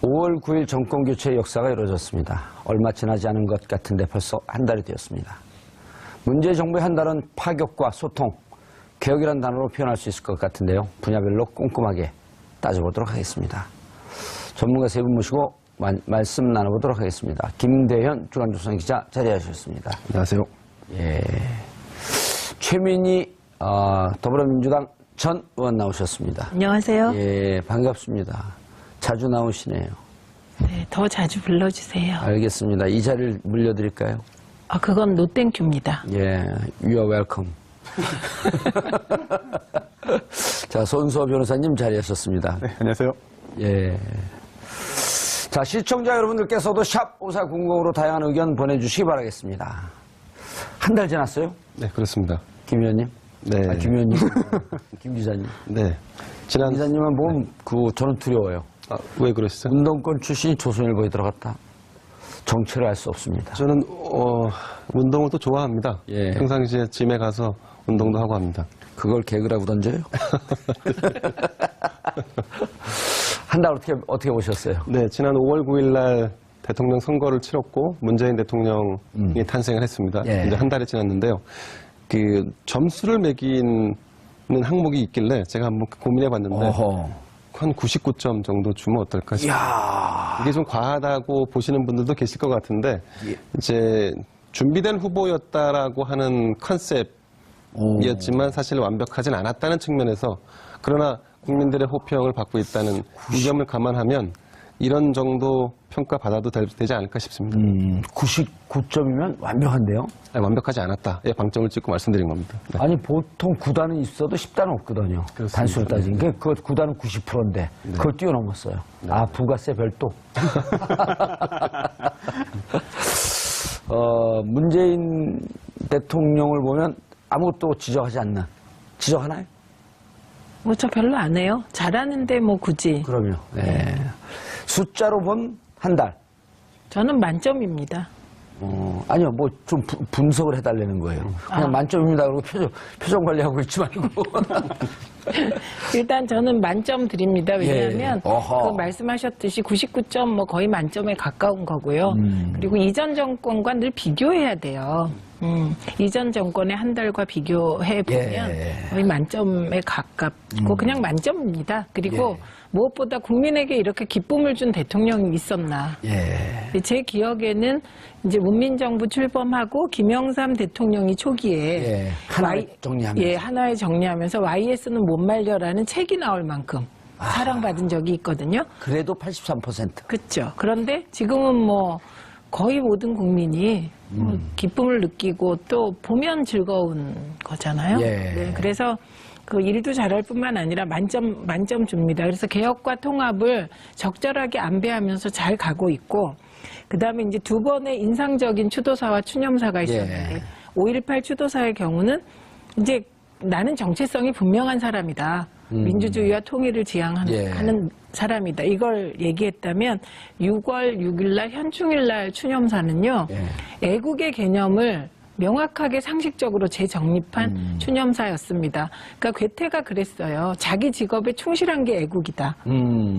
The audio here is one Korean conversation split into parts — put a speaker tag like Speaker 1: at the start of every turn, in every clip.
Speaker 1: 5월 9일 정권교체의 역사가 이루어졌습니다. 얼마 지나지 않은 것 같은데 벌써 한 달이 되었습니다. 문재인 정부의 한 달은 파격과 소통, 개혁이라는 단어로 표현할 수 있을 것 같은데요. 분야별로 꼼꼼하게 따져보도록 하겠습니다. 전문가 세 분 모시고 말씀 나눠보도록 하겠습니다. 김대현 주간조선 기자 자리하셨습니다.
Speaker 2: 안녕하세요.
Speaker 1: 예. 최민희 더불어민주당 전 의원 나오셨습니다.
Speaker 3: 안녕하세요.
Speaker 1: 예, 반갑습니다. 자주 나오시네요.
Speaker 3: 네, 더 자주 불러주세요.
Speaker 1: 알겠습니다. 이 자리를 물려드릴까요?
Speaker 3: 그건 노땡큐입니다.
Speaker 1: 예, you are welcome. 자, 손수호 변호사님 자리하셨습니다.
Speaker 2: 네, 안녕하세요.
Speaker 1: 예. 자, 시청자 여러분들께서도 샵 5400으로 다양한 의견 보내주시기 바라겠습니다. 한 달 지났어요?
Speaker 2: 네, 그렇습니다.
Speaker 1: 김 의원님?
Speaker 2: 네.
Speaker 1: 아, 김 의원님? 김 기자님?
Speaker 2: 네.
Speaker 1: 김 기자님은 보면 저는 두려워요.
Speaker 2: 왜 그러시죠?
Speaker 1: 운동권 출신이 조선일보에 들어갔다. 정체를 알 수 없습니다.
Speaker 2: 저는, 운동을 또 좋아합니다.
Speaker 1: 예.
Speaker 2: 평상시에 짐에 가서 운동도 하고 합니다.
Speaker 1: 그걸 개그라고 던져요? 한 달 어떻게 보셨어요?
Speaker 2: 네, 지난 5월 9일 날 대통령 선거를 치렀고, 문재인 대통령이 탄생을 했습니다.
Speaker 1: 예.
Speaker 2: 이제 한 달이 지났는데요. 그, 점수를 매기는 항목이 있길래 제가 한번 고민해 봤는데,
Speaker 1: 어허.
Speaker 2: 한 99점 정도 주면 어떨까 싶어요.
Speaker 1: 이야.
Speaker 2: 이게 좀 과하다고 보시는 분들도 계실 것 같은데
Speaker 1: 예.
Speaker 2: 이제 준비된 후보였다라고 하는 컨셉이었지만 사실 완벽하진 않았다는 측면에서 그러나 국민들의 호평을 받고 있다는 이 점을 감안하면 이런 정도 평가 받아도 되지 않을까 싶습니다.
Speaker 1: 99점이면 완벽한데요?
Speaker 2: 아니, 완벽하지 않았다의 방점을 찍고 말씀드린 겁니다. 네.
Speaker 1: 아니, 보통 9단은 있어도 10단은 없거든요.
Speaker 2: 그렇습니다.
Speaker 1: 단수로 따지는 게, 그 9단은 90%인데, 그걸 뛰어넘었어요. 아, 부가세 별도. 문재인 대통령을 보면 아무것도 지적하지 않는, 지적하나요?
Speaker 3: 저 별로 안 해요. 잘하는데 굳이.
Speaker 1: 그럼요. 네. 숫자로 본 한 달.
Speaker 3: 저는 만점입니다.
Speaker 1: 아니요, 좀 분석을 해달라는 거예요. 그냥 만점입니다. 그러고 표정 관리하고 있지 말고.
Speaker 3: 일단 저는 만점 드립니다. 왜냐하면
Speaker 1: 예. 어허.
Speaker 3: 그 말씀하셨듯이 99점 거의 만점에 가까운 거고요. 그리고 이전 정권과 늘 비교해야 돼요. 이전 정권의 한 달과 비교해 보면
Speaker 1: 예.
Speaker 3: 거의 만점에 가깝고 그냥 만점입니다. 그리고 무엇보다 국민에게 이렇게 기쁨을 준 대통령이 있었나.
Speaker 1: 예.
Speaker 3: 제 기억에는 이제 문민정부 출범하고 김영삼 대통령이 초기에
Speaker 1: 예. 하나에 정리하면서.
Speaker 3: 예, 하나에 정리하면서 YS는 못 말려라는 책이 나올 만큼 사랑받은 적이 있거든요.
Speaker 1: 그래도 83%.
Speaker 3: 그렇죠. 그런데 지금은 거의 모든 국민이 기쁨을 느끼고 또 보면 즐거운 거잖아요.
Speaker 1: 예.
Speaker 3: 네, 그래서 그 일도 잘할 뿐만 아니라 만점 줍니다. 그래서 개혁과 통합을 적절하게 안배하면서 잘 가고 있고, 그 다음에 이제 두 번의 인상적인 추도사와 추념사가 있었는데,
Speaker 1: 예.
Speaker 3: 5.18 추도사의 경우는 이제 나는 정체성이 분명한 사람이다. 민주주의와 통일을 지향하는
Speaker 1: 예.
Speaker 3: 사람이다. 이걸 얘기했다면 6월 6일날 현충일날 추념사는요.
Speaker 1: 예.
Speaker 3: 애국의 개념을 명확하게 상식적으로 재정립한 추념사였습니다. 그러니까 괴테가 그랬어요. 자기 직업에 충실한 게 애국이다.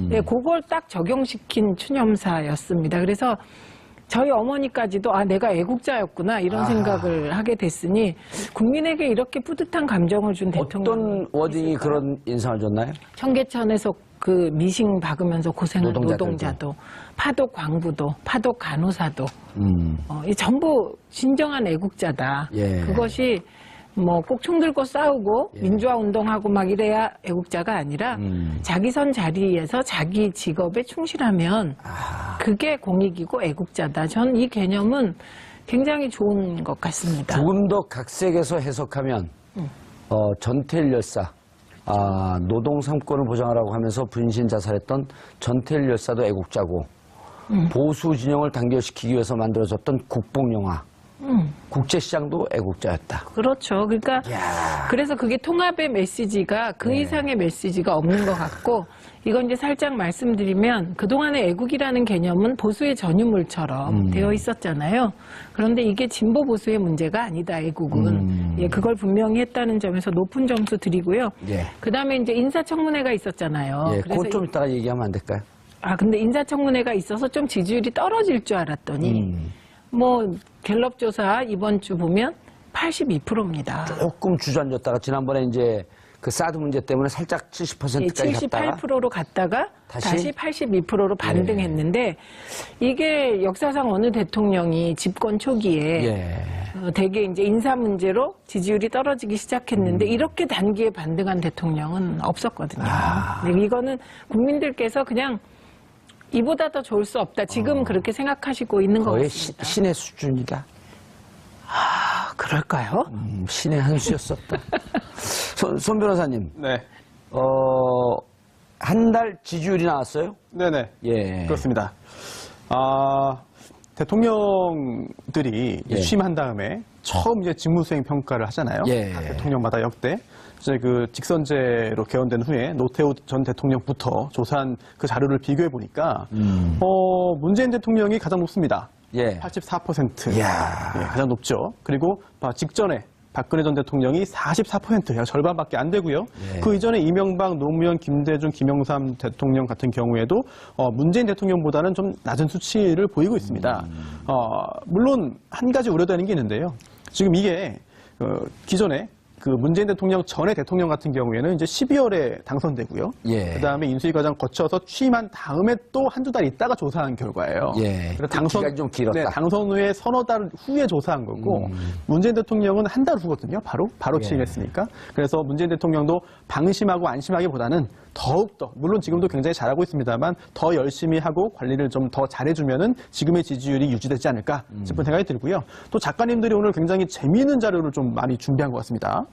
Speaker 3: 네, 그걸 딱 적용시킨 추념사였습니다. 그래서 저희 어머니까지도 내가 애국자였구나 이런 생각을 하게 됐으니 국민에게 이렇게 뿌듯한 감정을 준 대통령.
Speaker 1: 어떤 워딩이 그런 인상을 줬나요?
Speaker 3: 청계천에서 그 미싱 박으면서 고생한
Speaker 1: 노동자들도.
Speaker 3: 노동자도, 파독 광부도, 파독 간호사도, 이 전부 진정한 애국자다.
Speaker 1: 예.
Speaker 3: 그것이 꼭 총 들고 싸우고 민주화 운동하고 막 이래야 애국자가 아니라 자기 선 자리에서 자기 직업에 충실하면 그게 공익이고 애국자다. 저는 이 개념은 굉장히 좋은 것 같습니다.
Speaker 1: 조금 더 각색에서 해석하면 전태일 열사, 노동 3권을 보장하라고 하면서 분신 자살했던 전태일 열사도 애국자고 보수 진영을 단결시키기 위해서 만들어졌던 국뽕영화, 국제시장도 애국자였다.
Speaker 3: 그렇죠. 그러니까 그래서 그게 통합의 메시지가 그 이상의 메시지가 없는 것 같고, 이건 이제 살짝 말씀드리면 그동안의 애국이라는 개념은 보수의 전유물처럼 되어 있었잖아요. 그런데 이게 진보 보수의 문제가 아니다, 애국은. 예, 그걸 분명히 했다는 점에서 높은 점수 드리고요.
Speaker 1: 예.
Speaker 3: 그다음에 이제 인사청문회가 있었잖아요.
Speaker 1: 예,
Speaker 3: 그래서
Speaker 1: 그걸 좀 이따가 얘기하면 안 될까요?
Speaker 3: 근데 인사청문회가 있어서 좀 지지율이 떨어질 줄 알았더니 뭐 갤럽 조사 이번 주 보면 82%입니다.
Speaker 1: 조금 주저앉았다가 지난번에 이제 그 사드 문제 때문에 살짝 70%까지 갔다가
Speaker 3: 78%로 갔다가 다시 82%로
Speaker 1: 예.
Speaker 3: 반등했는데 이게 역사상 어느 대통령이 집권 초기에
Speaker 1: 예.
Speaker 3: 대개 이제 인사 문제로 지지율이 떨어지기 시작했는데 이렇게 단기에 반등한 대통령은 없었거든요. 근데 이거는 국민들께서 그냥 이보다 더 좋을 수 없다. 지금 그렇게 생각하시고 있는 것
Speaker 1: 거의
Speaker 3: 같습니다.
Speaker 1: 신의 수준이다.
Speaker 3: 그럴까요?
Speaker 1: 신의 한 수였었다. 손 변호사님,
Speaker 4: 네.
Speaker 1: 한 달 지지율이 나왔어요?
Speaker 4: 네네.
Speaker 1: 예.
Speaker 4: 그렇습니다. 대통령들이
Speaker 1: 예.
Speaker 4: 취임한 다음에 처음 이제 직무수행 평가를 하잖아요.
Speaker 1: 예.
Speaker 4: 각 대통령마다 역대. 이제 그 직선제로 개헌된 후에 노태우 전 대통령부터 조사한 그 자료를 비교해 보니까 문재인 대통령이 가장 높습니다.
Speaker 1: 예.
Speaker 4: 84%.
Speaker 1: 이야.
Speaker 4: 예, 가장 높죠. 그리고 직전에 박근혜 전 대통령이 44%예요. 절반밖에 안 되고요.
Speaker 1: 예.
Speaker 4: 그 이전에 이명박, 노무현, 김대중, 김영삼 대통령 같은 경우에도 문재인 대통령보다는 좀 낮은 수치를 보이고 있습니다. 물론 한 가지 우려되는 게 있는데요. 지금 이게 기존에 그 문재인 대통령 전에 대통령 같은 경우에는 이제 12월에 당선되고요.
Speaker 1: 예.
Speaker 4: 그다음에 인수위 과정 거쳐서 취임한 다음에 또 한두 달 있다가 조사한 결과예요.
Speaker 1: 예.
Speaker 4: 그래서
Speaker 1: 그 기간이 좀 길었다.
Speaker 4: 네, 당선 후에 서너 달 후에 조사한 거고 문재인 대통령은 한 달 후거든요. 바로
Speaker 1: 예.
Speaker 4: 취임했으니까. 그래서 문재인 대통령도 방심하고 안심하기보다는 더욱더 물론 지금도 굉장히 잘하고 있습니다만 더 열심히 하고 관리를 좀 더 잘해주면은 지금의 지지율이 유지되지 않을까 싶은 생각이 들고요. 또 작가님들이 오늘 굉장히 재미있는 자료를 좀 많이 준비한 것 같습니다.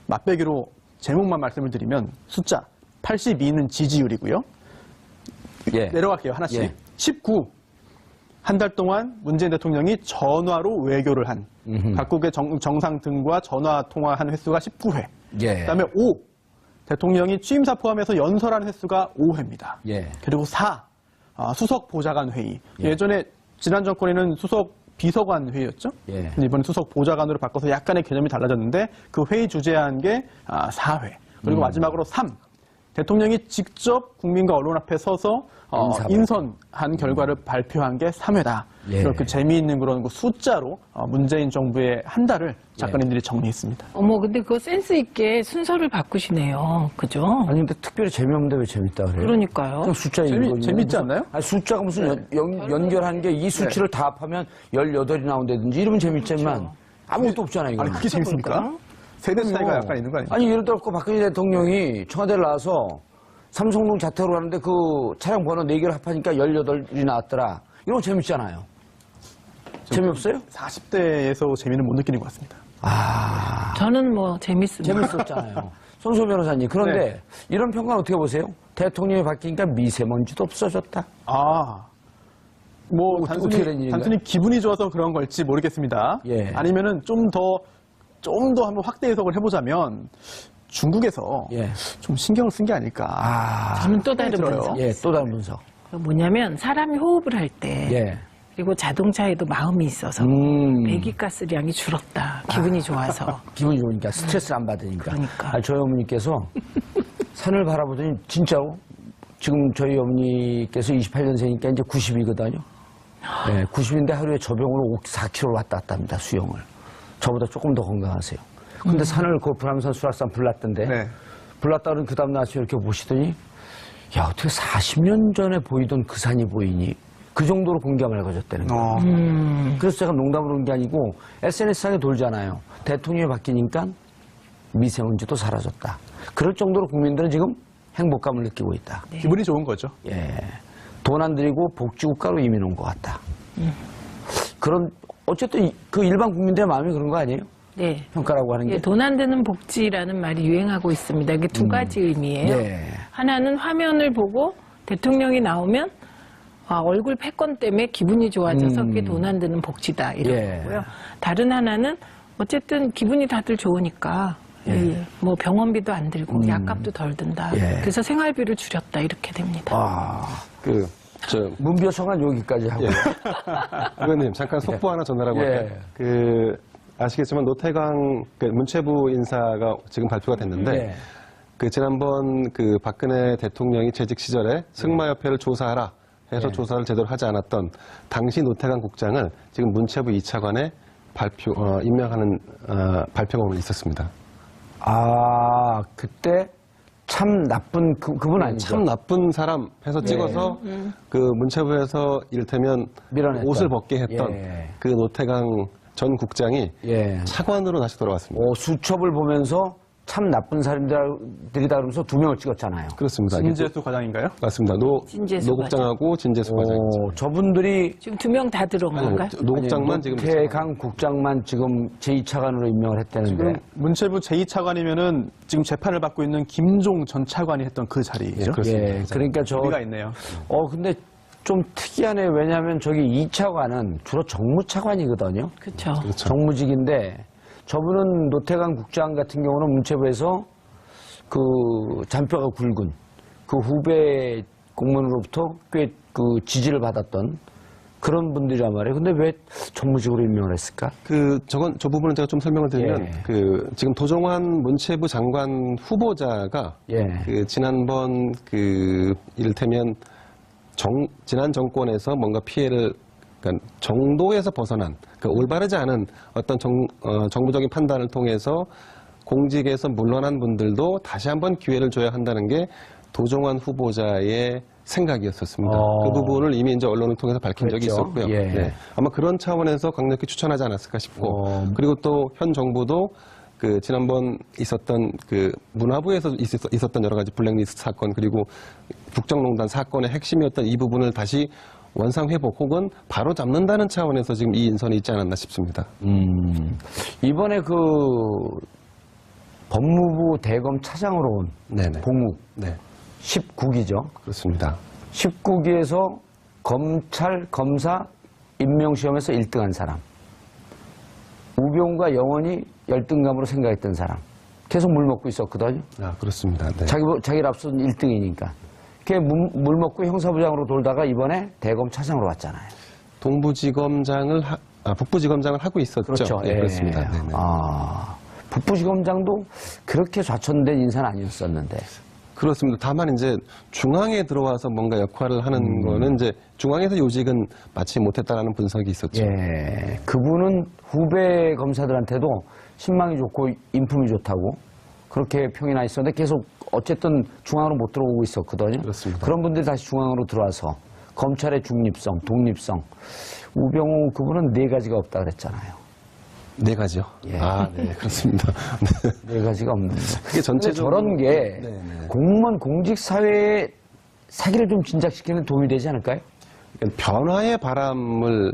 Speaker 4: 맛배기로 제목만 말씀을 드리면 숫자 82는 지지율이고요.
Speaker 1: 예.
Speaker 4: 내려갈게요. 하나씩.
Speaker 1: 예.
Speaker 4: 19. 한 달 동안 문재인 대통령이 전화로 외교를 한 각국의 정상 등과 전화 통화한 횟수가 19회.
Speaker 1: 예.
Speaker 4: 그다음에 5. 대통령이 취임사 포함해서 연설한 횟수가 5회입니다.
Speaker 1: 예.
Speaker 4: 그리고 4. 수석 보좌관 회의. 예전에 지난 정권에는 수석 비서관 회의였죠.
Speaker 1: 예.
Speaker 4: 근데 이번에 수석 보좌관으로 바꿔서 약간의 개념이 달라졌는데 그 회의 주재한 게 4회. 그리고 마지막으로 3. 대통령이 직접 국민과 언론 앞에 서서 인선한 결과를 발표한 게 3회다.
Speaker 1: 예.
Speaker 4: 이렇게 재미있는 그런 그 숫자로 문재인 정부의 한 달을 작가님들이 정리했습니다.
Speaker 3: 근데 그거 센스 있게 순서를 바꾸시네요. 그죠?
Speaker 1: 아니 근데 특별히 재미없는데 왜 재밌다 그래요?
Speaker 3: 그러니까요.
Speaker 1: 그냥 숫자
Speaker 4: 재밌지 않나요?
Speaker 1: 아니, 숫자가 무슨 연결한 게 이 수치를 다 합하면 18이 나온다든지 이러면 재밌지만 아무것도 없잖아요. 이거.
Speaker 4: 아니, 그게 재밌습니까? 세대 차이가 약간 있는 거 아니에요?
Speaker 1: 아니 예를 들어 박근혜 대통령이 청와대를 나와서 삼성동 자택으로 가는데 그 차량 번호 4개를 합하니까 18이 나왔더라. 이런 거 재밌잖아요. 재미없어요?
Speaker 4: 40대에서 재미는 못 느끼는 것 같습니다.
Speaker 3: 저는 뭐 재밌습니다.
Speaker 1: 재밌었잖아요. 손소 변호사님. 그런데
Speaker 4: 네.
Speaker 1: 이런 평가는 어떻게 보세요? 대통령이 바뀌니까 미세먼지도 없어졌다.
Speaker 4: 뭐
Speaker 1: 어떻게 된 일인가요?
Speaker 4: 단순히 기분이 좋아서 그런 걸지 모르겠습니다.
Speaker 1: 예.
Speaker 4: 아니면은 좀 더 한번 확대 해석을 해보자면 중국에서
Speaker 1: 예.
Speaker 4: 좀 신경을 쓴 게 아닐까.
Speaker 3: 저는 또 다른
Speaker 4: 들어요.
Speaker 3: 분석.
Speaker 1: 예, 또 다른 분석.
Speaker 3: 뭐냐면 사람이 호흡을 할 때
Speaker 1: 예.
Speaker 3: 그리고 자동차에도 마음이 있어서 배기가스량이 줄었다. 기분이 좋아서.
Speaker 1: 기분이 좋으니까 스트레스를 안 받으니까.
Speaker 3: 그러니까.
Speaker 1: 아니, 저희 어머니께서 산을 바라보더니 진짜로 지금 저희 어머니께서 28년생이니까 이제 90이거든요. 네, 90인데 하루에 저병으로 4km 왔다 갔다 합니다. 수영을. 저보다 조금 더 건강하세요. 근데 산을 그 불암산 수락산 불났던데
Speaker 4: 네.
Speaker 1: 불났다 그러면 그 다음날 아침에 이렇게 보시더니 야 어떻게 40년 전에 보이던 그 산이 보이니 그 정도로 공기가 맑아졌다는 거예요. 그래서 제가 농담으로 한 게 아니고 SNS상에 돌잖아요. 대통령이 바뀌니까 미세먼지도 사라졌다. 그럴 정도로 국민들은 지금 행복감을 느끼고 있다.
Speaker 4: 기분이 좋은 거죠.
Speaker 1: 예. 돈 안 들이고 복지국가로 이민 온 것 같다. 그런 어쨌든 그 일반 국민들의 마음이 그런 거 아니에요?
Speaker 3: 네.
Speaker 1: 평가라고 하는 게.
Speaker 3: 예, 돈 안 드는 복지라는 말이 유행하고 있습니다. 이게 두 가지 의미예요.
Speaker 1: 예.
Speaker 3: 하나는 화면을 보고 대통령이 나오면 얼굴 패권 때문에 기분이 좋아져서 그게 돈 안 드는 복지다 이런
Speaker 1: 예.
Speaker 3: 거고요. 다른 하나는 어쨌든 기분이 다들 좋으니까 뭐 병원비도 안 들고 약값도 덜 든다.
Speaker 1: 예.
Speaker 3: 그래서 생활비를 줄였다 이렇게 됩니다.
Speaker 1: 문비어청은 여기까지 하고.
Speaker 2: 예. 의원님, 잠깐 속보 하나 전달하고
Speaker 1: 예.
Speaker 2: 할게요. 아시겠지만 노태강 문체부 인사가 지금 발표가 됐는데
Speaker 1: 예.
Speaker 2: 그 지난번 그 박근혜 대통령이 재직 시절에 승마협회를 조사하라 해서
Speaker 1: 네.
Speaker 2: 조사를 제대로 하지 않았던 당시 노태강 국장을 지금 문체부 2차관에 임명하는 발표가 오늘 있었습니다.
Speaker 1: 아, 그때 참 나쁜 그분 아니죠?
Speaker 2: 참 나쁜 사람 해서 찍어서 그 문체부에서 이를테면
Speaker 1: 밀어냈던.
Speaker 2: 옷을 벗게 했던
Speaker 1: 예.
Speaker 2: 그 노태강 전 국장이
Speaker 1: 예.
Speaker 2: 차관으로 다시 돌아왔습니다.
Speaker 1: 수첩을 보면서 참 나쁜 사람들이다 그러면서 2명을 찍었잖아요.
Speaker 2: 그렇습니다.
Speaker 4: 진재수 과장인가요?
Speaker 2: 맞습니다.
Speaker 3: 진재수
Speaker 2: 노 국장하고 진재수 과장.
Speaker 1: 저분들이
Speaker 3: 지금 2명 다 들어온 건가요?
Speaker 2: 노 국장만 지금
Speaker 1: 노태강 국장만 지금 제2차관으로 임명을 했다는데.
Speaker 4: 지금 문체부 제2차관이면은 지금 재판을 받고 있는 김종 전 차관이 했던 그 자리죠.
Speaker 2: 예, 그렇습니다.
Speaker 1: 예, 그러니까
Speaker 4: 우리가 있네요.
Speaker 1: 근데 좀 특이하네요. 왜냐하면 저기 2차관은 주로 정무차관이거든요.
Speaker 3: 그렇죠.
Speaker 2: 그렇죠.
Speaker 1: 정무직인데 저분은 노태강 국장 같은 경우는 문체부에서 그 잔뼈가 굵은 그 후배 공무원으로부터 꽤 그 지지를 받았던 그런 분들이란 말이에요. 근데 왜 정무직으로 임명을 했을까?
Speaker 2: 저 부분은 제가 좀 설명을 드리면,
Speaker 1: 예.
Speaker 2: 지금 도정환 문체부 장관 후보자가,
Speaker 1: 예.
Speaker 2: 지난번 이를테면, 지난 정권에서 뭔가 피해를, 그러니까 정도에서 벗어난, 올바르지 않은 어떤 정부적인 판단을 통해서 공직에서 물러난 분들도 다시 한번 기회를 줘야 한다는 게 도정환 후보자의 생각이었었습니다. 그 부분을 이미 이제 언론을 통해서 밝힌 적이
Speaker 1: 그랬죠.
Speaker 2: 있었고요.
Speaker 1: 예.
Speaker 2: 네. 아마 그런 차원에서 강력히 추천하지 않았을까 싶고, 그리고 또 현 정부도 지난번 있었던 문화부에서 있었던 여러 가지 블랙리스트 사건, 그리고 국정농단 사건의 핵심이었던 이 부분을 다시 원상회복 혹은 바로 잡는다는 차원에서 지금 이 인선이 있지 않았나 싶습니다.
Speaker 1: 이번에 법무부 대검 차장으로 온
Speaker 2: 네네.
Speaker 1: 봉욱
Speaker 2: 네,
Speaker 1: 19기죠.
Speaker 2: 그렇습니다.
Speaker 1: 19기에서 검찰, 검사 임명시험에서 1등한 사람. 우병우가 영원히 열등감으로 생각했던 사람. 계속 물 먹고 있었거든요.
Speaker 2: 아, 그렇습니다. 네.
Speaker 1: 자기를 앞선 1등이니까. 걔 물 먹고 형사부장으로 돌다가 이번에 대검 차장으로 왔잖아요.
Speaker 2: 북부지검장을 하고 있었죠.
Speaker 1: 그렇죠.
Speaker 2: 네,
Speaker 1: 예.
Speaker 2: 그렇습니다. 네네.
Speaker 1: 북부지검장도 그렇게 좌천된 인사는 아니었었는데.
Speaker 2: 그렇습니다. 다만 이제 중앙에 들어와서 뭔가 역할을 하는 거는 이제 중앙에서 요직은 마치 못했다라는 분석이 있었죠.
Speaker 1: 예. 그분은 후배 검사들한테도 신망이 좋고 인품이 좋다고 그렇게 평이 나 있었는데 계속 어쨌든 중앙으로 못 들어오고 있었거든요.
Speaker 2: 그렇습니다.
Speaker 1: 그런 분들이 다시 중앙으로 들어와서 검찰의 중립성, 독립성. 우병우 그분은 4가지가 없다 그랬잖아요.
Speaker 2: 4가지요?
Speaker 1: 예.
Speaker 2: 네, 그렇습니다. 네.
Speaker 1: 4가지가 없는데.
Speaker 2: 그게 전체적으로.
Speaker 1: 저런 게
Speaker 2: 네네.
Speaker 1: 공무원 공직사회의 사기를 좀 진작시키는 데 도움이 되지 않을까요?
Speaker 2: 변화의 바람을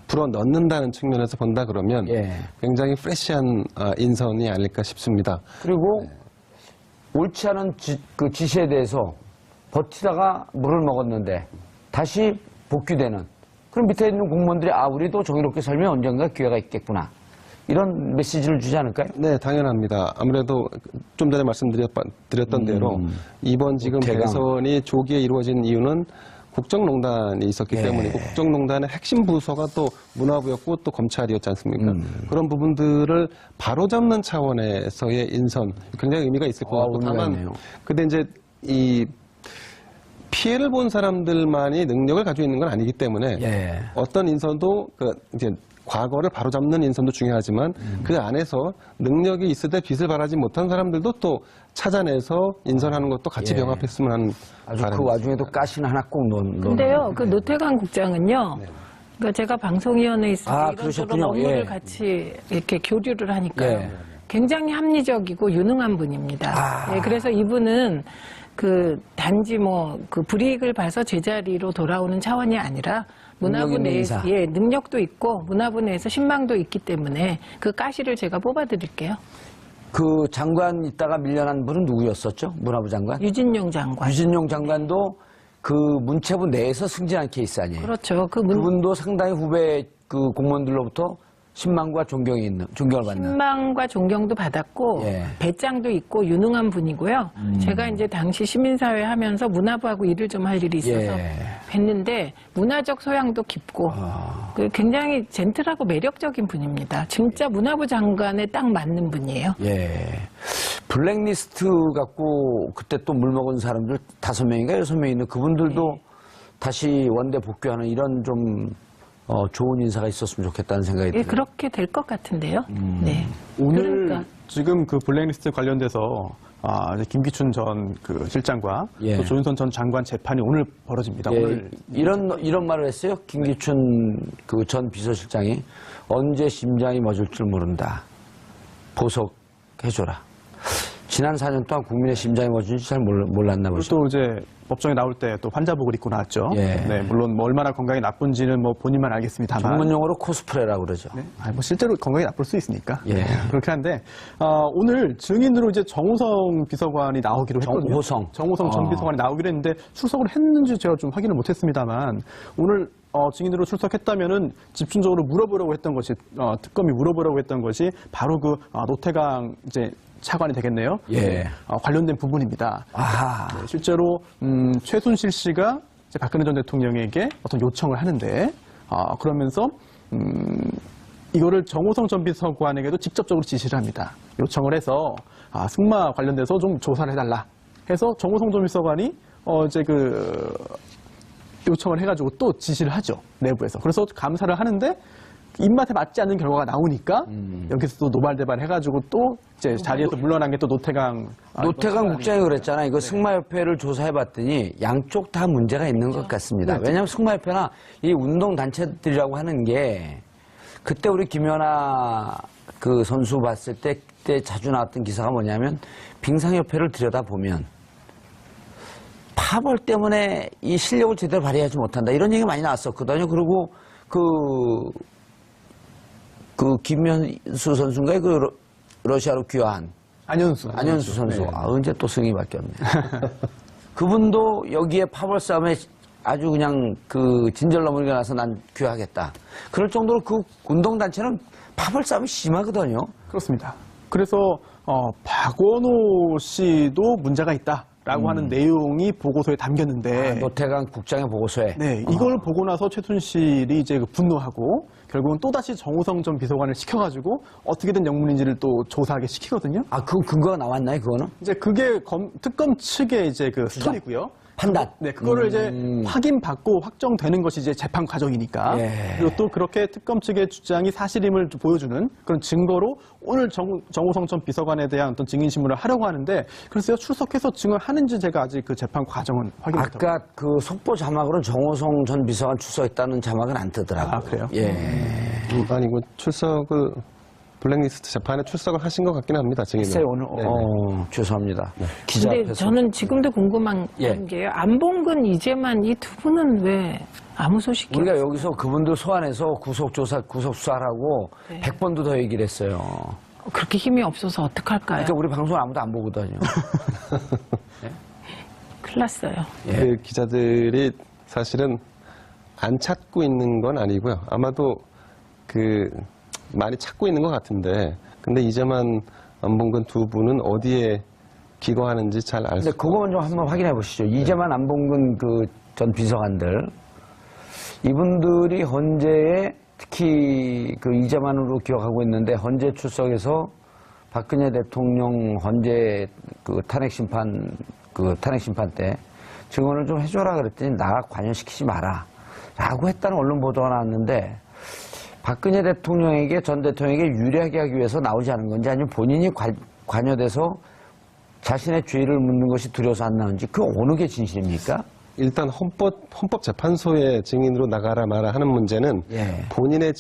Speaker 2: 불어 넣는다는 측면에서 본다 그러면
Speaker 1: 예.
Speaker 2: 굉장히 프레시한 인선이 아닐까 싶습니다.
Speaker 1: 그리고 옳지 않은 지시에 대해서 버티다가 물을 먹었는데 다시 복귀되는 그럼 밑에 있는 공무원들이 우리도 정의롭게 살면 언젠가 기회가 있겠구나. 이런 메시지를 주지 않을까요?
Speaker 2: 네, 당연합니다. 아무래도 좀 전에 말씀드렸던 대로 이번 지금
Speaker 1: 노태강.
Speaker 2: 대선이 조기에 이루어진 이유는 국정농단이 있었기
Speaker 1: 예.
Speaker 2: 때문이고 국정농단의 핵심 부서가 또 문화부였고 또 검찰이었지 않습니까? 그런 부분들을 바로잡는 차원에서의 인선 굉장히 의미가 있을 것 같고
Speaker 1: 의미가
Speaker 2: 다만
Speaker 1: 있네요.
Speaker 2: 근데 이제 이 피해를 본 사람들만이 능력을 가지고 있는 건 아니기 때문에
Speaker 1: 예.
Speaker 2: 어떤 인선도 이제 과거를 바로잡는 인선도 중요하지만 그 안에서 능력이 있을 때 빛을 발하지 못한 사람들도 또 찾아내서 인선하는 것도 같이
Speaker 1: 예.
Speaker 2: 병합했으면 하는
Speaker 1: 아주 그
Speaker 2: 바람입니다.
Speaker 1: 와중에도 가시는 하나 꼭 넣는.
Speaker 3: 근데요, 그 노태강 국장은요, 그러니까 제가 방송위원회에 있을 때 이런저런
Speaker 1: 그러셨군요.
Speaker 3: 업무를
Speaker 1: 예.
Speaker 3: 같이 이렇게 교류를 하니까요.
Speaker 1: 예.
Speaker 3: 굉장히 합리적이고 유능한 분입니다. 예, 그래서 이분은 단지 불이익을 봐서 제자리로 돌아오는 차원이 아니라 문화부
Speaker 1: 능력 있는
Speaker 3: 내에서
Speaker 1: 인사.
Speaker 3: 능력도 있고 문화부 내에서 신망도 있기 때문에 그 가시를 제가 뽑아드릴게요.
Speaker 1: 그 장관 있다가 밀려난 분은 누구였었죠? 문화부 장관?
Speaker 3: 유진용 장관.
Speaker 1: 유진용 장관도 그 문체부 내에서 승진한 케이스 아니에요?
Speaker 3: 그렇죠.
Speaker 1: 그분도 상당히 후배 그 공무원들로부터 신망과 존경을 받는.
Speaker 3: 신망과 존경도 받았고
Speaker 1: 예.
Speaker 3: 배짱도 있고 유능한 분이고요. 제가 이제 당시 시민사회 하면서 문화부하고 일을 좀 할 일이 있어서
Speaker 1: 예.
Speaker 3: 뵀는데 문화적 소양도 깊고 굉장히 젠틀하고 매력적인 분입니다. 진짜 문화부 장관에 딱 맞는 분이에요.
Speaker 1: 예. 블랙리스트 갖고 그때 또 물먹은 사람들 5명인가 6명 있는 그분들도 다시 원대 복귀하는 이런 좀 좋은 인사가 있었으면 좋겠다는 생각이
Speaker 3: 예,
Speaker 1: 들어요.
Speaker 3: 그렇게 될 것 같은데요. 네.
Speaker 4: 오늘
Speaker 3: 그러니까.
Speaker 4: 지금 그 블랙리스트 관련돼서 이제 김기춘 전 그 실장과
Speaker 1: 예.
Speaker 4: 또 조윤선 전 장관 재판이 오늘 벌어집니다.
Speaker 1: 예,
Speaker 4: 오늘
Speaker 1: 이런 말을 했어요. 김기춘 그 전 비서실장이 언제 심장이 멎을 줄 모른다. 보석해줘라. 지난 4년 동안 국민의 심장이 멎은지 잘 몰랐나 보죠.
Speaker 4: 또 이제 법정에 나올 때 또 환자복을 입고 나왔죠.
Speaker 1: 예.
Speaker 4: 네, 물론 뭐 얼마나 건강에 나쁜지는 뭐 본인만 알겠습니다만.
Speaker 1: 전문용어로 코스프레라고 그러죠.
Speaker 4: 네? 아니, 뭐 실제로 건강에 나쁠 수 있으니까.
Speaker 1: 예.
Speaker 4: 그렇긴 한데 오늘 증인으로 이제 정호성 비서관이 나오기로 했거든요. 정호성 전 비서관이 나오기로 했는데 출석을 했는지 제가 좀 확인을 못했습니다만 오늘 증인으로 출석했다면은 집중적으로 물어보려고 했던 것이 특검이 물어보려고 했던 것이 바로 그 노태강 이제 차관이 되겠네요.
Speaker 1: 예.
Speaker 4: 관련된 부분입니다.
Speaker 1: 아하.
Speaker 4: 네, 실제로 최순실 씨가 이제 박근혜 전 대통령에게 어떤 요청을 하는데 그러면서 이거를 정호성 전 비서관에게도 직접적으로 지시를 합니다. 요청을 해서 승마 관련돼서 좀 조사를 해달라 해서 정호성 전 비서관이 이제 그 요청을 해가지고 또 지시를 하죠, 내부에서. 그래서 감사를 하는데 입맛에 맞지 않는 결과가 나오니까 여기서 또 노발대발 해가지고 또 이제 자리에서 물러난 게 또 노태강
Speaker 1: 국장이 그랬잖아. 이거 승마협회를 조사해봤더니 양쪽 다 문제가 있는 것 같습니다. 왜냐하면 승마협회나 이 운동단체들이라고 하는 게 그때 우리 김연아 그 선수 봤을 때 그때 자주 나왔던 기사가 뭐냐면 빙상협회를 들여다보면 파벌 때문에 이 실력을 제대로 발휘하지 못한다. 이런 얘기가 많이 나왔었거든요. 그리고 그 김현수 선수인가요? 그 러시아로 귀화한
Speaker 4: 안현수
Speaker 1: 선수.
Speaker 4: 네.
Speaker 1: 언제 또 승이 바뀌었네. 그분도 여기에 파벌 싸움에 아주 그냥 그 진절 넘어가 나서 난 귀화하겠다. 그럴 정도로 그 운동단체는 파벌 싸움이 심하거든요.
Speaker 4: 그렇습니다. 그래서 박원호 씨도 문제가 있다라고 하는 내용이 보고서에 담겼는데
Speaker 1: 노태강 국장의 보고서에.
Speaker 4: 네, 이걸 보고 나서 최순실이 이제 분노하고 결국은 또다시 정호성 전 비서관을 시켜가지고 어떻게 된 영문인지를 또 조사하게 시키거든요.
Speaker 1: 그 근거가 나왔나요, 그거는?
Speaker 4: 이제 그게 특검 측의 이제 그 스토리고요.
Speaker 1: 판단.
Speaker 4: 네, 그거를 이제 확인받고 확정되는 것이 이제 재판 과정이니까.
Speaker 1: 예.
Speaker 4: 그리고 또 그렇게 특검 측의 주장이 사실임을 보여주는 그런 증거로 오늘 정호성 전 비서관에 대한 어떤 증인신문을 하려고 하는데 그래서 출석해서 증언하는지 제가 아직 그 재판 과정은 확인 못하고.
Speaker 1: 아까 그 속보 자막으로는 정호성 전 비서관 출석했다는 자막은 안 뜨더라고요.
Speaker 4: 아, 그래요?
Speaker 1: 예.
Speaker 2: 아니고 출석을 블랙리스트 재판에 출석을 하신 것 같긴 합니다. 증인은.
Speaker 1: 글쎄요, 오늘,
Speaker 2: 네네.
Speaker 1: 죄송합니다. 기자
Speaker 3: 근데
Speaker 1: 앞에서.
Speaker 3: 저는 지금도 궁금한
Speaker 1: 예.
Speaker 3: 게요. 안봉근, 이재만 이 두 분은 왜 아무 소식이
Speaker 1: 우리가
Speaker 3: 없어요?
Speaker 1: 여기서 그분들 소환해서 구속수사하고
Speaker 3: 네.
Speaker 1: 100번도 더 얘기를 했어요.
Speaker 3: 그렇게 힘이 없어서 어떡할까요?
Speaker 1: 그러니까 우리 방송을 아무도 안 보거든요.
Speaker 3: 큰일 났어요.
Speaker 1: 예.
Speaker 2: 그 기자들이 사실은 안 찾고 있는 건 아니고요. 아마도 많이 찾고 있는 것 같은데, 근데 이재만, 안봉근 두 분은 어디에 기거하는지 잘 알 수
Speaker 1: 근데 그거만 좀 한번 확인해 보시죠. 이재만, 안봉근 그 전 비서관들. 이분들이 헌재에 특히 그 이재만으로 기억하고 있는데 헌재 출석에서 박근혜 대통령 헌재 그 탄핵 심판 때 증언을 좀 해줘라 그랬더니 나 관여시키지 마라 라고 했다는 언론 보도가 나왔는데 박근혜 대통령에게 전 대통령에게 유리하게 하기 위해서 나오지 않은 건지 아니면 본인이 관여돼서 자신의 죄를 묻는 것이 두려워서 안 나오는지 그 어느 게 진실입니까?
Speaker 2: 일단 헌법재판소에 증인으로 나가라 마라 하는 문제는
Speaker 1: 예.
Speaker 2: 본인의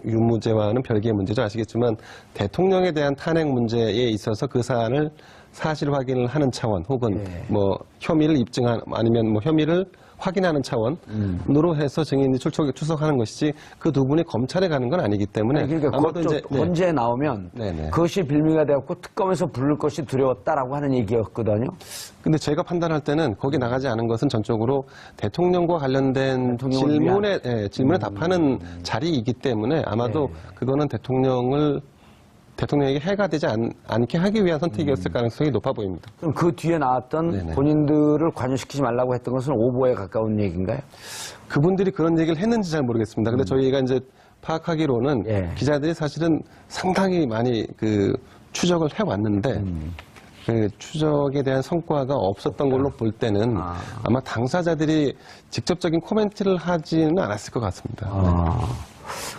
Speaker 2: 유무죄와는 별개의 문제죠. 아시겠지만 대통령에 대한 탄핵 문제에 있어서 그 사안을 사실 확인을 하는 차원 혹은
Speaker 1: 예.
Speaker 2: 뭐 혐의를 입증한 아니면 뭐 혐의를 확인하는 차원으로 해서 증인이 출석하는 것이지 그 두 분이 검찰에 가는 건 아니기 때문에
Speaker 1: 그러니까
Speaker 2: 아마도
Speaker 1: 그것도
Speaker 2: 이제
Speaker 1: 헌재에 나오면
Speaker 2: 네네.
Speaker 1: 그것이 빌미가 되었고 특검에서 부를 것이 두려웠다라고 하는 얘기였거든요.
Speaker 2: 근데 제가 판단할 때는 거기 나가지 않은 것은 전적으로 대통령과 관련된
Speaker 1: 대통령을
Speaker 2: 질문에 답하는 자리이기 때문에 아마도 그거는 대통령에게 해가 되지 않게 하기 위한 선택이었을 가능성이 높아 보입니다.
Speaker 1: 그럼 그 뒤에 나왔던
Speaker 2: 네네.
Speaker 1: 본인들을 관여시키지 말라고 했던 것은 오보에 가까운 얘기인가요?
Speaker 2: 그분들이 그런 얘기를 했는지 잘 모르겠습니다. 근데 저희가 이제 파악하기로는
Speaker 1: 예.
Speaker 2: 기자들이 사실은 상당히 많이 그 추적을 해왔는데 그 추적에 대한 성과가 없었던 걸로 볼 때는 아마 당사자들이 직접적인 코멘트를 하지는 않았을 것 같습니다.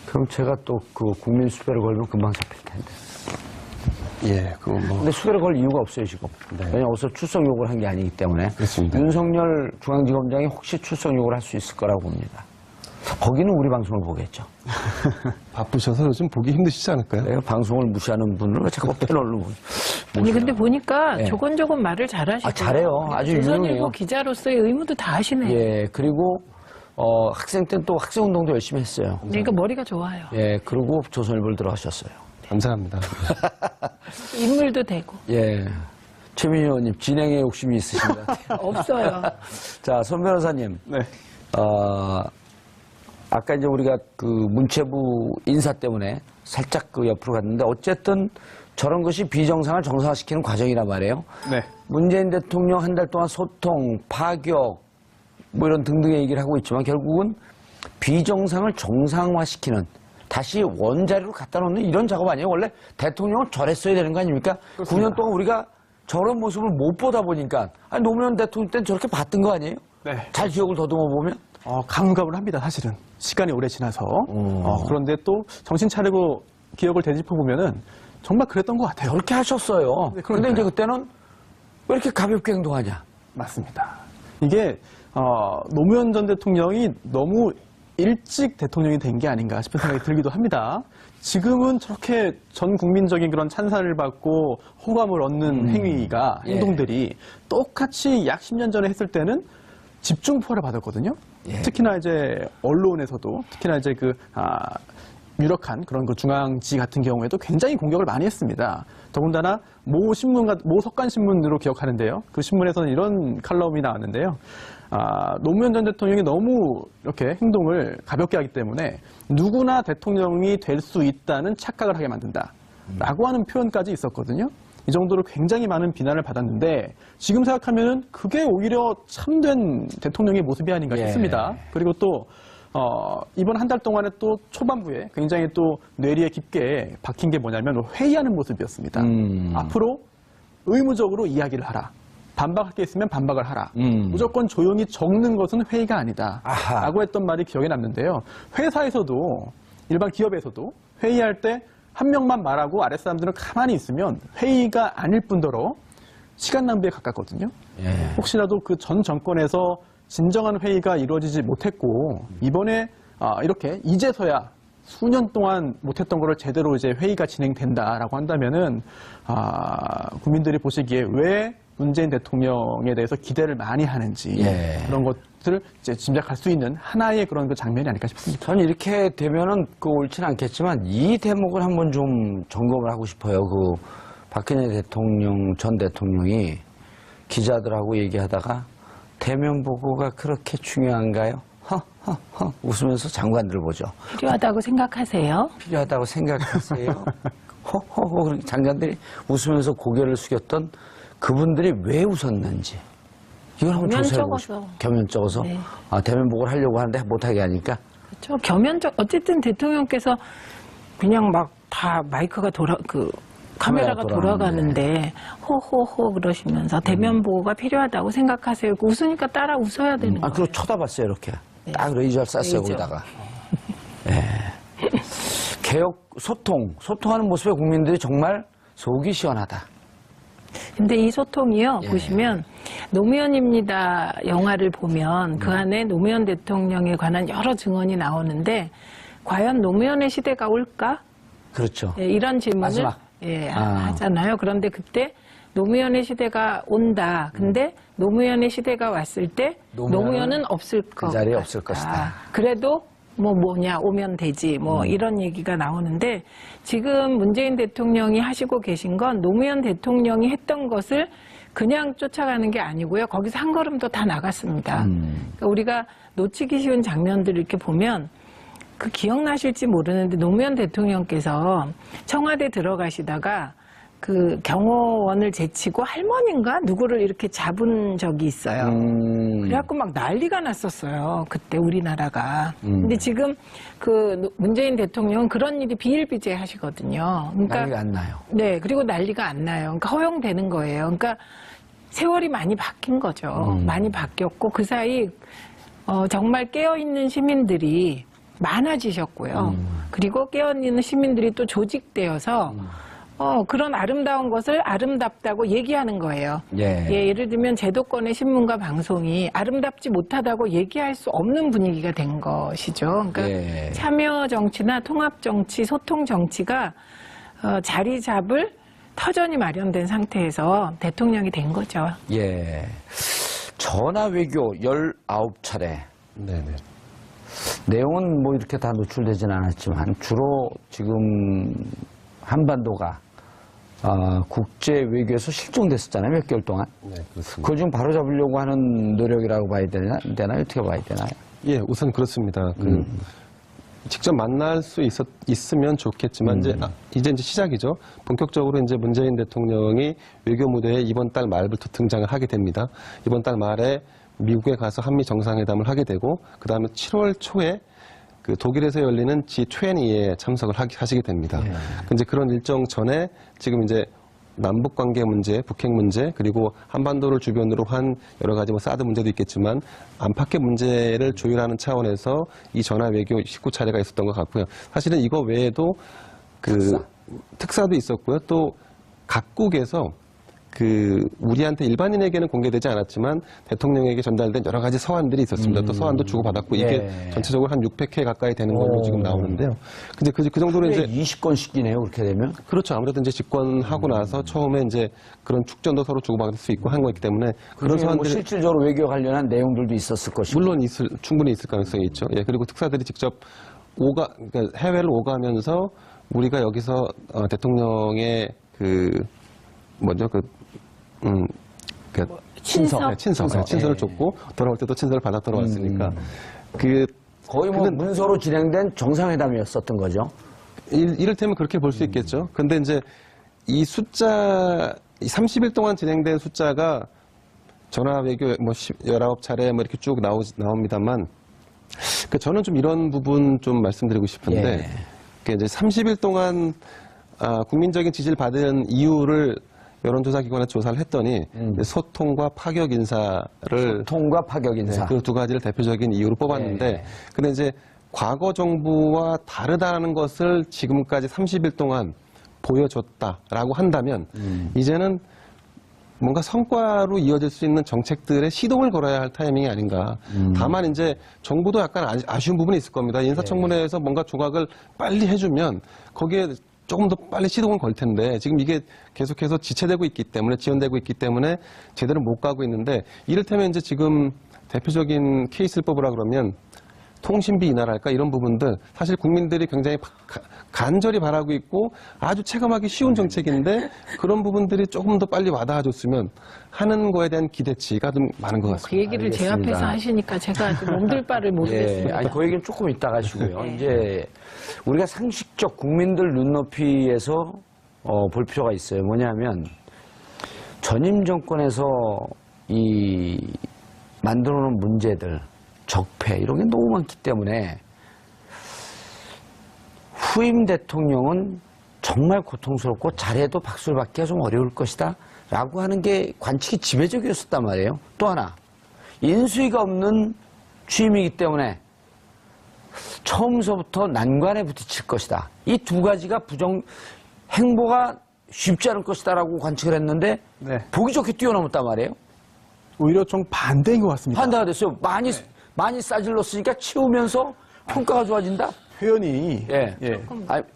Speaker 1: 그럼 제가 또 그 국민 수배를 걸면 금방 잡힐 텐데.
Speaker 2: 예, 그거 뭐.
Speaker 1: 근데 수배를 걸 이유가 없어요, 지금. 왜냐면 어디서 출석 요구를 한 게 아니기 때문에.
Speaker 2: 그렇습니다.
Speaker 1: 윤석열 중앙지검장이 혹시 출석 요구를 할 수 있을 거라고 봅니다. 거기는 우리 방송을 보겠죠.
Speaker 2: 바쁘셔서 요즘 보기 힘드시지 않을까요?
Speaker 1: 내가 방송을 무시하는 분을 왜 자꾸 패널로
Speaker 3: 아니 근데 보니까
Speaker 1: 예.
Speaker 3: 조곤조곤 말을 잘하시고
Speaker 1: 잘해요. 아주
Speaker 3: 조선일보
Speaker 1: 유능해요.
Speaker 3: 기자로서의 의무도 다 하시네요.
Speaker 1: 예, 그리고 학생 때는 또 학생운동도 열심히 했어요.
Speaker 3: 그러니까 머리가 좋아요.
Speaker 1: 예, 그리고 조선일보를 들어가셨어요.
Speaker 2: 감사합니다.
Speaker 3: 인물도 되고
Speaker 1: 예. 최민희 의원님, 진행에 욕심이 있으신 것 같아요.
Speaker 3: 없어요.
Speaker 1: 자, 손 변호사님.
Speaker 4: 네.
Speaker 1: 아까 이제 우리가 그 문체부 인사 때문에 살짝 그 옆으로 갔는데 어쨌든 저런 것이 비정상을 정상화시키는 과정이란 말이에요.
Speaker 4: 네.
Speaker 1: 문재인 대통령 한 달 동안 소통, 파격, 뭐 이런 등등의 얘기를 하고 있지만 결국은 비정상을 정상화시키는 다시 원자리로 갖다 놓는 이런 작업 아니에요? 원래 대통령은 저랬어야 되는 거 아닙니까?
Speaker 4: 그렇습니다.
Speaker 1: 9년 동안 우리가 저런 모습을 못 보다 보니까 아니, 노무현 대통령 때는 저렇게 봤던 거 아니에요?
Speaker 4: 네.
Speaker 1: 잘 기억을 더듬어 보면
Speaker 4: 가물가물합니다, 사실은. 시간이 오래 지나서. 그런데 또 정신 차리고 기억을 되짚어 보면은 정말 그랬던 것 같아요.
Speaker 1: 저렇게 하셨어요.
Speaker 4: 네,
Speaker 1: 그런데
Speaker 4: 그러니까요.
Speaker 1: 이제 그때는 왜 이렇게 가볍게 행동하냐?
Speaker 4: 맞습니다. 이게 노무현 전 대통령이 너무 일찍 대통령이 된 게 아닌가 싶은 생각이 들기도 합니다. 지금은 저렇게 전 국민적인 그런 찬사를 받고 호감을 얻는 행위가
Speaker 1: 예.
Speaker 4: 행동들이 똑같이 약 10년 전에 했을 때는 집중포를 받았거든요.
Speaker 1: 예.
Speaker 4: 특히나 이제 언론에서도 특히나 이제 유력한 그런 그 중앙지 같은 경우에도 굉장히 공격을 많이 했습니다. 더군다나 모 석간 신문으로 기억하는데요. 그 신문에서는 이런 칼럼이 나왔는데요. 노무현 전 대통령이 너무 이렇게 행동을 가볍게 하기 때문에 누구나 대통령이 될 수 있다는 착각을 하게 만든다라고 하는 표현까지 있었거든요. 이 정도로 굉장히 많은 비난을 받았는데 지금 생각하면은 그게 오히려 참된 대통령의 모습이 아닌가
Speaker 1: 예.
Speaker 4: 싶습니다. 그리고 또 이번 한 달 동안에 또 초반부에 굉장히 또 뇌리에 깊게 박힌 게 뭐냐면 회의하는 모습이었습니다. 앞으로 의무적으로 이야기를 하라. 반박할 게 있으면 반박을 하라. 무조건 조용히 적는 것은 회의가 아니다.
Speaker 1: 아하.
Speaker 4: 라고 했던 말이 기억에 남는데요. 회사에서도 일반 기업에서도 회의할 때 한 명만 말하고 아랫사람들은 가만히 있으면 회의가 아닐 뿐더러 시간 낭비에 가깝거든요.
Speaker 1: 예.
Speaker 4: 혹시라도 그 전 정권에서 진정한 회의가 이루어지지 못했고 이번에 이렇게 이제서야 수년 동안 못했던 거를 제대로 이제 회의가 진행된다라고 한다면은 국민들이 보시기에 왜 문재인 대통령에 대해서 기대를 많이 하는지
Speaker 1: 예.
Speaker 4: 그런 것들을 이제 짐작할 수 있는 하나의 그런 그 장면이 아닐까 싶습니다.
Speaker 1: 저는 이렇게 되면은 옳지는 않겠지만 이 대목을 한번 좀 점검을 하고 싶어요. 박근혜 대통령 전 대통령이 기자들하고 얘기하다가 대면 보고가 그렇게 중요한가요? 허허허 웃으면서 장관들을 보죠.
Speaker 3: 필요하다고 생각하세요?
Speaker 1: 필요하다고 생각하세요? 허허허 그렇게 장관들이 웃으면서 고개를 숙였던 그분들이 왜 웃었는지 이걸 한번 조사해보고 싶어요. 겸연쩍어서
Speaker 3: 네.
Speaker 1: 대면 보고를 하려고 하는데 못하게 하니까
Speaker 3: 그렇죠. 겸연적 어쨌든 대통령께서 그냥 막 다 마이크가 카메라가 돌아가는데 호호호 그러시면서 대면 보고가 필요하다고 생각하세요. 웃으니까 따라 웃어야 되는 거예요.
Speaker 1: 그리고 쳐다봤어요 이렇게 딱 레이저를 쐈어요
Speaker 3: 레이저.
Speaker 1: 거기다가 개혁 소통하는 모습에 국민들이 정말 속이 시원하다.
Speaker 3: 근데 이 소통이요,
Speaker 1: 예.
Speaker 3: 보시면, 노무현입니다 영화를 보면 그 안에 노무현 대통령에 관한 여러 증언이 나오는데, 과연 노무현의 시대가 올까?
Speaker 1: 그렇죠.
Speaker 3: 예, 이런 질문을
Speaker 1: 마지막.
Speaker 3: 하잖아요. 그런데 그때 노무현의 시대가 온다. 근데 노무현의 시대가 왔을 때 노무현은 없을 것
Speaker 1: 그 자리에
Speaker 3: 같다.
Speaker 1: 없을 것이다.
Speaker 3: 그래도 뭐냐 오면 되지 이런 얘기가 나오는데 지금 문재인 대통령이 하시고 계신 건 노무현 대통령이 했던 것을 그냥 쫓아가는 게 아니고요. 거기서 한 걸음 더 다 나갔습니다. 그러니까 우리가 놓치기 쉬운 장면들을 이렇게 보면 그 기억나실지 모르는데 노무현 대통령께서 청와대 들어가시다가 그 경호원을 제치고 할머니인가 누구를 이렇게 잡은 적이 있어요. 그래갖고 막 난리가 났었어요. 그때 우리나라가. 근데 지금 그 문재인 대통령은 그런 일이 비일비재하시거든요. 그러니까
Speaker 1: 난리가 안 나요.
Speaker 3: 네, 그리고 난리가 안 나요. 그러니까 허용되는 거예요. 그러니까 세월이 많이 바뀐 거죠. 많이 바뀌었고 그 사이 정말 깨어있는 시민들이 많아지셨고요. 그리고 깨어있는 시민들이 또 조직되어서 그런 아름다운 것을 아름답다고 얘기하는 거예요. 예를 들면 제도권의 신문과 방송이 아름답지 못하다고 얘기할 수 없는 분위기가 된 것이죠. 그러니까 참여 정치나 통합 정치, 소통 정치가 자리 잡을 터전이 마련된 상태에서 대통령이 된 거죠.
Speaker 1: 예. 전화 외교 19차례.
Speaker 2: 네네.
Speaker 1: 내용은 뭐 이렇게 다 노출되진 않았지만 주로 지금 한반도가 국제 외교에서 실종됐었잖아요. 몇 개월 동안.
Speaker 2: 네, 그렇습니다.
Speaker 1: 그걸 지금 바로 잡으려고 하는 노력이라고 봐야 되나요? 어떻게 봐야 되나요?
Speaker 2: 예, 우선 그렇습니다. 직접 만날 수 있으면 좋겠지만 이제 시작이죠. 본격적으로 이제 문재인 대통령이 외교 무대에 이번 달 말부터 등장을 하게 됩니다. 이번 달 말에 미국에 가서 한미 정상회담을 하게 되고 그 다음에 7월 초에 그 독일에서 열리는 G20에 참석을 하시게 됩니다. 근데 그런 일정 전에 지금 이제 남북 관계 문제, 북핵 문제, 그리고 한반도를 주변으로 한 여러 가지 뭐 사드 문제도 있겠지만 안팎의 문제를 조율하는 차원에서 이 전화 외교 19차례가 있었던 것 같고요. 사실은 이거 외에도 그 특사도 있었고요. 또 각국에서 그 우리한테 일반인에게는 공개되지 않았지만 대통령에게 전달된 여러 가지 서한들이 있었습니다. 또 서한도 주고받았고 이게 전체적으로 한 600회 가까이 되는 걸로 지금 나오는데요. 근데 그 정도로 이제
Speaker 1: 20건씩이네요. 그렇게 되면.
Speaker 2: 그렇죠. 아무래도 이제 집권하고 나서 처음에 이제 그런 축전도 서로 주고받을 수 있고 한 거기 때문에 그런
Speaker 1: 뭐
Speaker 2: 서한들이
Speaker 1: 실질적으로 외교 관련한 내용들도 있었을 것이고.
Speaker 2: 물론 충분히 있을 가능성이 있죠. 예, 그리고 특사들이 직접 그러니까 해외를 오가면서 우리가 여기서 대통령의 친서를 줬고 돌아올 때도 친서를 받아 돌아왔으니까
Speaker 1: 거의 뭐 문서로 진행된 정상회담이었었던 거죠.
Speaker 2: 이를테면 그렇게 볼 수 있겠죠. 근데 이제 이 숫자 30일 동안 진행된 숫자가 전화 외교 뭐 19차례 뭐 이렇게 쭉 나옵니다만 저는 좀 이런 부분 좀 말씀드리고 싶은데 이제 30일 동안 국민적인 지지를 받은 이유를 여론조사 기관에 조사를 했더니 소통과 파격 인사를 그 두 가지를 대표적인 이유로 뽑았는데 근데 이제 과거 정부와 다르다는 것을 지금까지 30일 동안 보여줬다라고 한다면 이제는 뭔가 성과로 이어질 수 있는 정책들의 시동을 걸어야 할 타이밍이 아닌가. 다만 이제 정부도 약간 아쉬운 부분이 있을 겁니다. 인사청문회에서 뭔가 조각을 빨리 해주면 거기에 조금 더 빨리 시동을 걸 텐데 지금 이게 계속해서 지체되고 있기 때문에 지연되고 있기 때문에 제대로 못 가고 있는데 이를테면 이제 지금 대표적인 케이스를 뽑으라 그러면 통신비 인하랄까 이런 부분들 사실 국민들이 굉장히 간절히 바라고 있고 아주 체감하기 쉬운 정책인데 그런 부분들이 조금 더 빨리 와닿아줬으면 하는 거에 대한 기대치가 좀 많은 것 같습니다.
Speaker 3: 그 얘기를 제 앞에서 하시니까 제가 아직 몸둘 바를 모르겠습니다.
Speaker 1: 아니, 그 얘기는 조금 이따가 하시고요. 이제 우리가 상식적 국민들 눈높이에서 볼 필요가 있어요. 뭐냐면 전임 정권에서 만들어 놓은 문제들 적폐 이런 게 너무 많기 때문에 후임 대통령은 정말 고통스럽고 잘해도 박수를 받기가 좀 어려울 것이다 라고 하는 게 관측이 지배적이었단 말이에요. 또 하나 인수위가 없는 취임이기 때문에 처음서부터 난관에 부딪힐 것이다. 이 두 가지가 행보가 쉽지 않을 것이다 라고 관측을 했는데 보기 좋게 뛰어넘었단 말이에요.
Speaker 4: 오히려 좀 반대인 것 같습니다.
Speaker 1: 반대가 됐어요. 많이 싸질렀으니까 치우면서 평가가 좋아진다?
Speaker 4: 표현이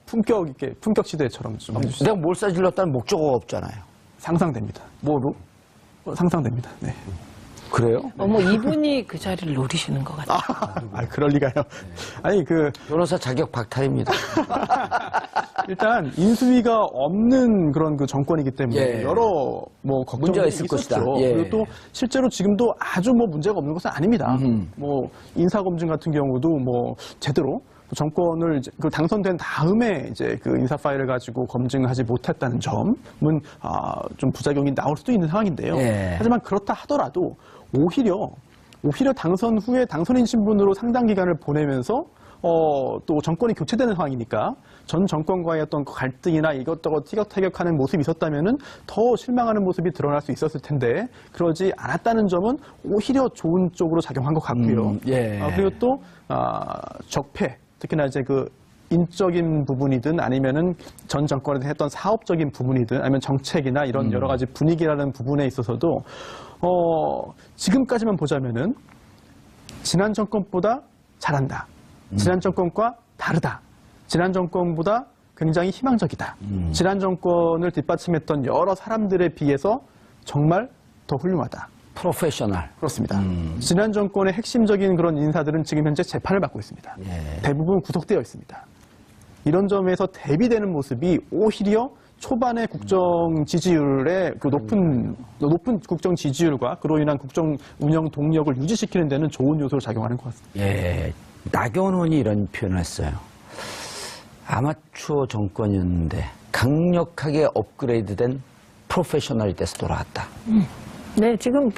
Speaker 4: 품격 있게 품격 시대처럼 좀 해주시죠.
Speaker 1: 내가 뭘 싸질렀다는 목적어가 없잖아요.
Speaker 4: 상상됩니다.
Speaker 1: 뭐로?
Speaker 4: 상상됩니다. 네.
Speaker 1: 그래요?
Speaker 3: 이분이 그 자리를 노리시는 것 같아요.
Speaker 4: 그럴 리가요. 아니,
Speaker 1: 변호사 자격 박탈입니다.
Speaker 4: 일단 인수위가 없는 그런 그 정권이기 때문에
Speaker 1: 예.
Speaker 4: 여러 걱정이
Speaker 1: 문제가 있을
Speaker 4: 있었죠.
Speaker 1: 것이다. 예.
Speaker 4: 그리고 또 실제로 지금도 아주 문제가 없는 것은 아닙니다. 인사 검증 같은 경우도 제대로 정권을 그 당선된 다음에 이제 그 인사 파일을 가지고 검증하지 못했다는 점은 좀 부작용이 나올 수도 있는 상황인데요.
Speaker 1: 예.
Speaker 4: 하지만 그렇다 하더라도 오히려 당선 후에 당선인 신분으로 상당 기간을 보내면서 또 정권이 교체되는 상황이니까 전 정권과의 어떤 갈등이나 이것저것 티격태격하는 모습이 있었다면은 더 실망하는 모습이 드러날 수 있었을 텐데 그러지 않았다는 점은 오히려 좋은 쪽으로 작용한 것 같고요.
Speaker 1: 예.
Speaker 4: 그리고 또 적폐, 특히나 이제 그 인적인 부분이든 아니면은 전 정권에서 했던 사업적인 부분이든 아니면 정책이나 이런 여러 가지 분위기라는 부분에 있어서도 지금까지만 보자면은 지난 정권보다 잘한다. 지난 정권과 다르다. 지난 정권보다 굉장히 희망적이다. 지난 정권을 뒷받침했던 여러 사람들에 비해서 정말 더 훌륭하다.
Speaker 1: 프로페셔널.
Speaker 4: 그렇습니다. 지난 정권의 핵심적인 그런 인사들은 지금 현재 재판을 받고 있습니다.
Speaker 1: 예.
Speaker 4: 대부분 구속되어 있습니다. 이런 점에서 대비되는 모습이 오히려 초반의 국정 지지율의 그 높은 국정 지지율과 그로 인한 국정 운영 동력을 유지시키는 데는 좋은 요소로 작용하는 것 같습니다.
Speaker 1: 예. 나경원 의원이 이런 표현을 했어요. 아마추어 정권이었는데 강력하게 업그레이드된 프로페셔널이 돼서 돌아왔다.
Speaker 3: 네, 지금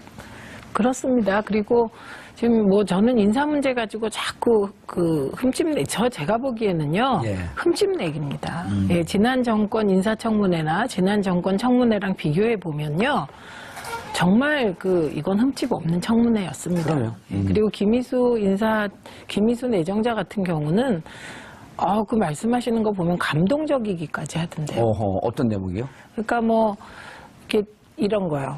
Speaker 3: 그렇습니다. 그리고 지금 저는 인사 문제 가지고 자꾸 제가 보기에는요,
Speaker 1: 예.
Speaker 3: 흠집내기입니다. 예, 지난 정권 인사청문회나 지난 정권 청문회랑 비교해 보면요, 정말 이건 흠집 없는 청문회였습니다.
Speaker 1: 그럼요.
Speaker 3: 예, 그리고 김희수 내정자 같은 경우는 그 말씀하시는 거 보면 감동적이기까지 하던데요.
Speaker 1: 어떤 대목이요?
Speaker 3: 그러니까 이렇게 이런 거요.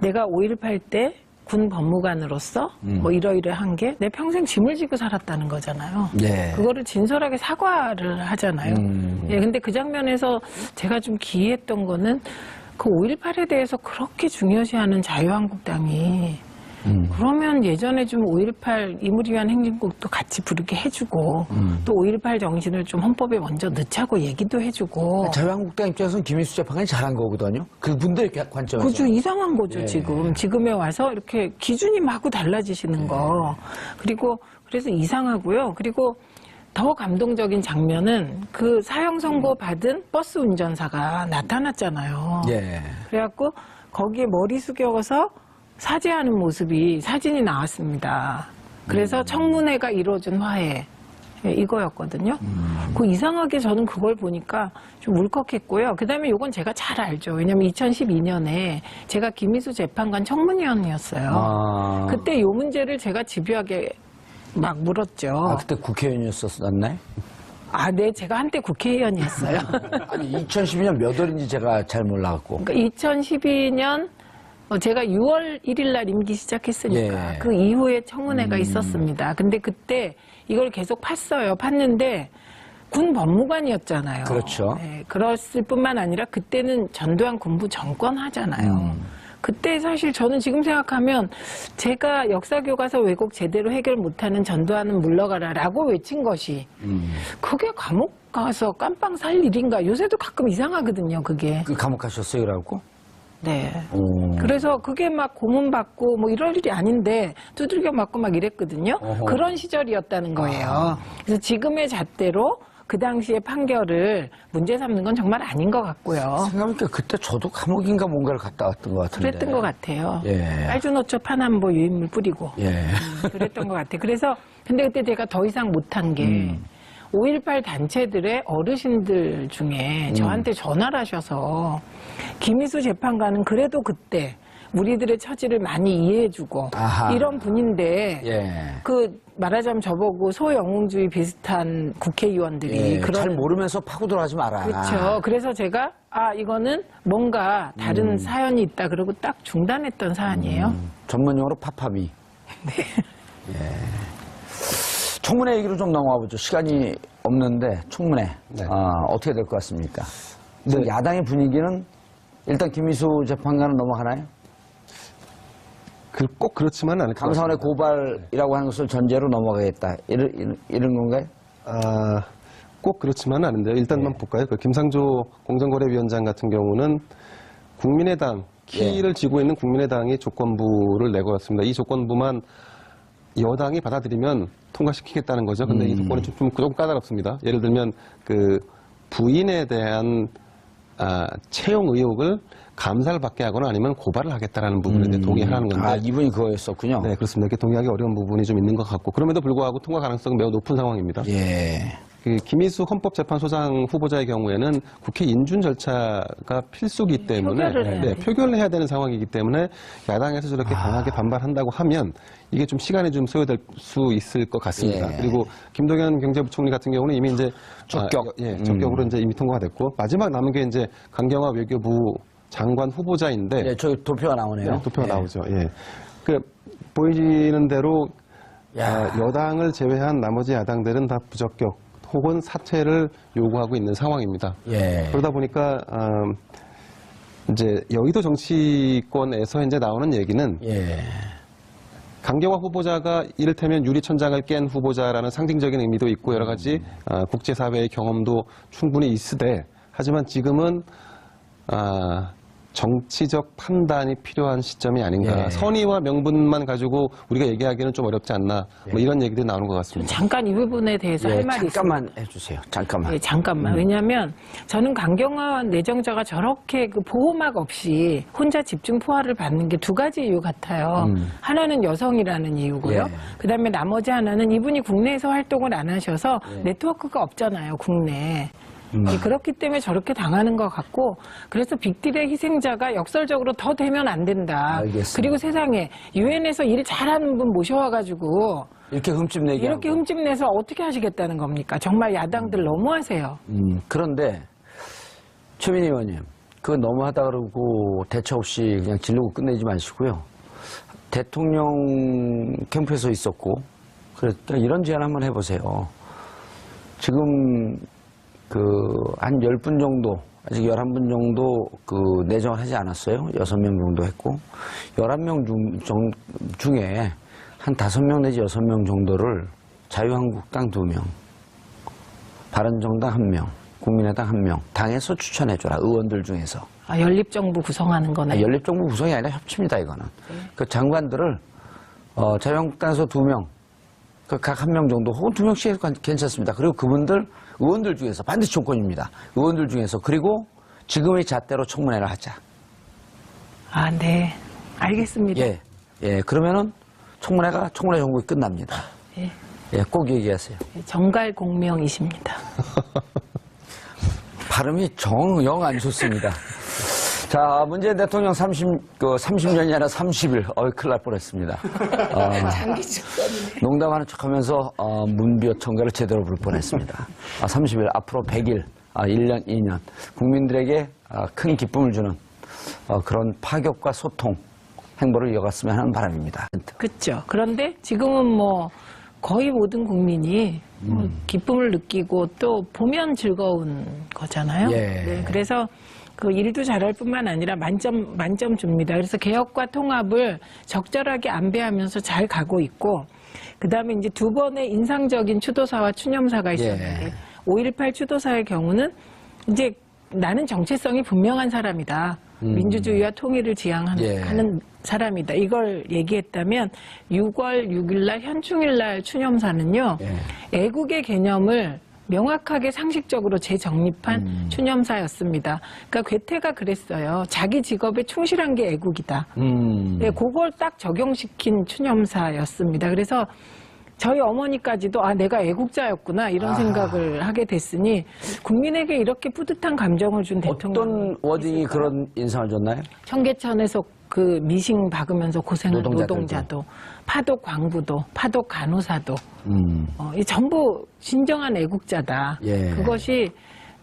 Speaker 3: 내가 5.18 때 군 법무관으로서 이러이러한 게 내 평생 짐을 지고 살았다는 거잖아요.
Speaker 1: 예.
Speaker 3: 그거를 진솔하게 사과를 하잖아요. 예, 근데 그 장면에서 제가 좀 기이했던 거는 그 5.18에 대해서 그렇게 중요시하는 자유한국당이 그러면 예전에 좀 5.18 이물을 위한 행진곡도 같이 부르게 해주고 또 5.18 정신을 좀 헌법에 먼저 넣자고 얘기도 해주고
Speaker 1: 자유한국당 입장에서는 김인수 재판관이 잘한 거거든요. 그분들의 관점에서.
Speaker 3: 그죠, 이상한 거죠.
Speaker 1: 예.
Speaker 3: 지금에 와서 이렇게 기준이 마구 달라지시는 거. 그래서 이상하고요. 그리고 더 감동적인 장면은 그 사형 선고 받은 버스 운전사가 나타났잖아요.
Speaker 1: 예.
Speaker 3: 그래갖고 거기에 머리 숙여서 사죄하는 모습이 사진이 나왔습니다. 그래서 청문회가 이루어진 화해. 예, 이거였거든요. 이상하게 저는 그걸 보니까 좀 울컥했고요. 그 다음에 이건 제가 잘 알죠. 왜냐면 2012년에 제가 김희수 재판관 청문위원이었어요. 그때 이 문제를 제가 집요하게 막 물었죠.
Speaker 1: 그때 국회의원이었었나요?
Speaker 3: 네, 제가 한때 국회의원이었어요.
Speaker 1: 아니, 2012년 몇 월인지 제가 잘 몰라갖고.
Speaker 3: 그러니까 2012년 제가 6월 1일 날 임기 시작했으니까
Speaker 1: 예.
Speaker 3: 그 이후에 청문회가 있었습니다. 근데 그때 이걸 계속 팠어요. 팠는데 군 법무관이었잖아요.
Speaker 1: 그렇죠.
Speaker 3: 네, 그랬을 뿐만 아니라 그때는 전두환 군부 정권 하잖아요. 그때 사실 저는 지금 생각하면 제가 역사교과서 왜곡 제대로 해결 못하는 전두환은 물러가라라고 외친 것이 그게 감옥 가서 깜빵 살 일인가. 요새도 가끔 이상하거든요, 그게.
Speaker 1: 감옥 가셨어요, 그래갖고?
Speaker 3: 네. 그래서 그게 막 고문받고 이럴 일이 아닌데 두들겨 맞고 막 이랬거든요. 그런 시절이었다는 거예요. 그래서 지금의 잣대로 그 당시의 판결을 문제 삼는 건 정말 아닌 것 같고요.
Speaker 1: 생각해보니까 그때 저도 감옥인가 뭔가를 갔다 왔던 것 같은데.
Speaker 3: 그랬던 것 같아요.
Speaker 1: 예.
Speaker 3: 빨주노초 파남보 유인물 뿌리고.
Speaker 1: 예.
Speaker 3: 그랬던 것 같아요. 그래서 근데 그때 제가 더 이상 못한 게 5.18 단체들의 어르신들 중에 저한테 전화를 하셔서 김희수 재판관은 그래도 그때 우리들의 처지를 많이 이해해주고
Speaker 1: 아하.
Speaker 3: 이런 분인데
Speaker 1: 예.
Speaker 3: 말하자면 저보고 소영웅주의 비슷한 국회의원들이
Speaker 1: 예. 잘 모르면서 파고들어 하지 마라.
Speaker 3: 그렇죠. 그래서 제가 이거는 뭔가 다른 사연이 있다 그러고 딱 중단했던 사안이에요.
Speaker 1: 전문용어로 파파미. 네. 예. 청문회 얘기로 좀 넘어가 보죠. 시간이 없는데 청문회
Speaker 2: 네.
Speaker 1: 어떻게 될 것 같습니까? 네. 야당의 분위기는 일단 김희수 재판관은 넘어가나요?
Speaker 2: 꼭 그렇지만은 않을 것
Speaker 1: 강사원의
Speaker 2: 같습니다.
Speaker 1: 고발이라고 하는 것을 전제로 넘어가겠다. 이런 건가요?
Speaker 2: 꼭 그렇지만은 않은데요. 일단만 볼까요? 그 김상조 공정거래위원장 같은 경우는 국민의당 키를 쥐고 있는 국민의당이 조건부를 내걸었습니다. 이 조건부만 여당이 받아들이면 통과시키겠다는 거죠. 근데 이 조건이 좀 까다롭습니다. 예를 들면 그 부인에 대한 채용 의혹을 감사를 받게 하거나 아니면 고발을 하겠다라는 부분에 대해 동의하라는 건데.
Speaker 1: 이분이 그거였었군요.
Speaker 2: 네, 그렇습니다. 이렇게 동의하기 어려운 부분이 좀 있는 것 같고 그럼에도 불구하고 통과 가능성은 매우 높은 상황입니다.
Speaker 1: 예.
Speaker 2: 그 김희수 헌법재판소장 후보자의 경우에는 국회 인준 절차가 필수기 때문에
Speaker 3: 표결을 해야 돼요.
Speaker 2: 표결을 해야 되는 상황이기 때문에 야당에서 저렇게 강하게 반발한다고 하면 이게 좀 시간이 좀 소요될 수 있을 것 같습니다.
Speaker 1: 예.
Speaker 2: 그리고 김동연 경제부총리 같은 경우는 이미 이제
Speaker 1: 적격.
Speaker 2: 적격으로 이제 이미 통과가 됐고 마지막 남은 게 이제 강경화 외교부 장관 후보자인데
Speaker 1: 예, 저기 도표가 나오네요.
Speaker 2: 네, 도표가 나오죠. 예. 그 보이지는 대로
Speaker 1: 야.
Speaker 2: 여당을 제외한 나머지 야당들은 다 부적격 혹은 사퇴를 요구하고 있는 상황입니다.
Speaker 1: 예.
Speaker 2: 그러다 보니까 이제 여의도 정치권에서 이제 나오는 얘기는
Speaker 1: 예.
Speaker 2: 강경화 후보자가 이를테면 유리천장을 깬 후보자라는 상징적인 의미도 있고 여러 가지 국제사회의 경험도 충분히 있으되 하지만 지금은 정치적 판단이 필요한 시점이 아닌가.
Speaker 1: 예.
Speaker 2: 선의와 명분만 가지고 우리가 얘기하기는 좀 어렵지 않나. 뭐 이런 얘기들이 나오는 것 같습니다.
Speaker 3: 잠깐 이 부분에 대해서 할 말이
Speaker 1: 잠깐만 해주세요. 잠깐만.
Speaker 3: 예, 잠깐만. 왜냐하면 저는 강경화 내정자가 저렇게 그 보호막 없이 혼자 집중 포화를 받는 게 두 가지 이유 같아요. 하나는 여성이라는 이유고요.
Speaker 1: 예.
Speaker 3: 그다음에 나머지 하나는 이분이 국내에서 활동을 안 하셔서 네트워크가 없잖아요, 국내에. 예, 그렇기 때문에 저렇게 당하는 것 같고 그래서 빅딜의 희생자가 역설적으로 더 되면 안 된다.
Speaker 1: 알겠습니다.
Speaker 3: 그리고 세상에 유엔에서 일 잘하는 분 모셔와가지고
Speaker 1: 이렇게 흠집내기.
Speaker 3: 이렇게 흠집내서 어떻게 하시겠다는 겁니까? 정말 야당들 너무하세요.
Speaker 1: 그런데 최민희 의원님, 그거 너무하다 그러고 대처 없이 그냥 지르고 끝내지 마시고요. 대통령 캠프에서 있었고, 그러니까 이런 제안 한번 해보세요. 지금 한 10분 정도, 아직 11분 정도 내정을 하지 않았어요. 6명 정도 했고, 11명 중에 한 5명 내지 6명 정도를 자유한국당 2명, 바른정당 1명, 국민의당 1명, 당에서 추천해줘라, 의원들 중에서.
Speaker 3: 연립정부 구성하는 거네.
Speaker 1: 연립정부 구성이 아니라 협치입니다, 이거는. 그 장관들을, 자유한국당에서 2명, 각 1명 정도, 혹은 2명씩 해도 괜찮습니다. 그리고 그분들, 의원들 중에서, 반드시 조건입니다. 의원들 중에서, 그리고 지금의 잣대로 청문회를 하자.
Speaker 3: 네. 알겠습니다.
Speaker 1: 예, 그러면은 청문회 정국이 끝납니다.
Speaker 3: 예.
Speaker 1: 예, 꼭 얘기하세요.
Speaker 3: 정갈공명이십니다.
Speaker 1: 발음이 영 안 좋습니다. 자, 문재인 대통령 30년이 아니라 30일. 큰일 날 뻔했습니다.
Speaker 3: 장기 집권이네.
Speaker 1: 농담하는 척 하면서, 문비어 청가를 제대로 부를 뻔했습니다. 30일, 앞으로 100일, 1년, 2년. 국민들에게 큰 기쁨을 주는 그런 파격과 소통 행보를 이어갔으면 하는 바람입니다.
Speaker 3: 그렇죠. 그런데 지금은 뭐 거의 모든 국민이 기쁨을 느끼고 또 보면 즐거운 거잖아요.
Speaker 1: 예.
Speaker 3: 네, 그래서 그 일도 잘할 뿐만 아니라 만점 줍니다. 그래서 개혁과 통합을 적절하게 안배하면서 잘 가고 있고, 그 다음에 이제 두 번의 인상적인 추도사와 추념사가 있었는데, 5.18 추도사의 경우는 이제 나는 정체성이 분명한 사람이다. 민주주의와 통일을 지향하는 사람이다. 이걸 얘기했다면 6월 6일날 현충일날 추념사는요. 애국의 개념을 명확하게 상식적으로 재정립한 추념사였습니다. 그러니까 괴테가 그랬어요. 자기 직업에 충실한 게 애국이다. 네, 그걸 딱 적용시킨 추념사였습니다. 그래서 저희 어머니까지도 내가 애국자였구나 이런 생각을 하게 됐으니 국민에게 이렇게 뿌듯한 감정을 준 대통령.
Speaker 1: 어떤 워딩이 그런 인상을 줬나요?
Speaker 3: 청계천에서 그 미싱 박으면서 고생한
Speaker 1: 노동자들도.
Speaker 3: 노동자도, 파독 광부도, 파독 간호사도, 이 전부 진정한 애국자다.
Speaker 1: 예.
Speaker 3: 그것이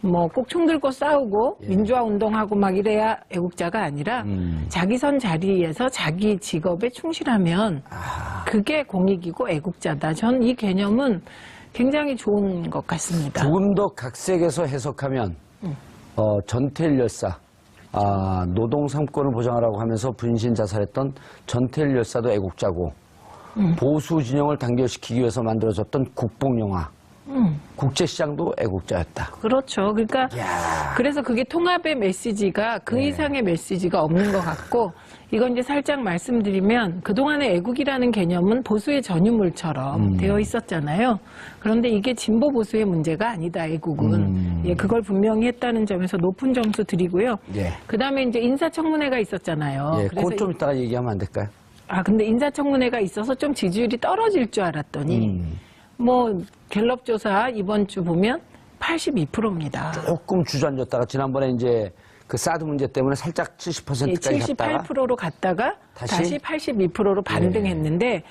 Speaker 3: 뭐 꼭 총 들고 싸우고 민주화 운동하고 막 이래야 애국자가 아니라 자기 선 자리에서 자기 직업에 충실하면 그게 공익이고 애국자다. 전 이 개념은 굉장히 좋은 것 같습니다.
Speaker 1: 조금 더 각색에서 해석하면 전태일 열사 노동 3권을 보장하라고 하면서 분신 자살했던 전태일 열사도 애국자고 보수 진영을 단결시키기 위해서 만들어졌던 국뽕영화 국제시장도 애국자였다.
Speaker 3: 그렇죠. 그러니까 그래서 그게 통합의 메시지가 그 이상의 메시지가 없는 것 같고 이건 이제 살짝 말씀드리면 그동안의 애국이라는 개념은 보수의 전유물처럼 되어 있었잖아요. 그런데 이게 진보 보수의 문제가 아니다. 애국은. 예, 그걸 분명히 했다는 점에서 높은 점수 드리고요.
Speaker 1: 예.
Speaker 3: 그다음에 이제 인사청문회가 있었잖아요.
Speaker 1: 예,
Speaker 3: 그래서
Speaker 1: 그것 좀 이따가 얘기하면 안 될까요?
Speaker 3: 근데 인사청문회가 있어서 좀 지지율이 떨어질 줄 알았더니 뭐 갤럽 조사 이번 주 보면 82%입니다.
Speaker 1: 조금 주저앉았다가 지난번에 이제 그 사드 문제 때문에 살짝 70%까지 갔다가
Speaker 3: 78%로 갔다가 다시 82%로 반등했는데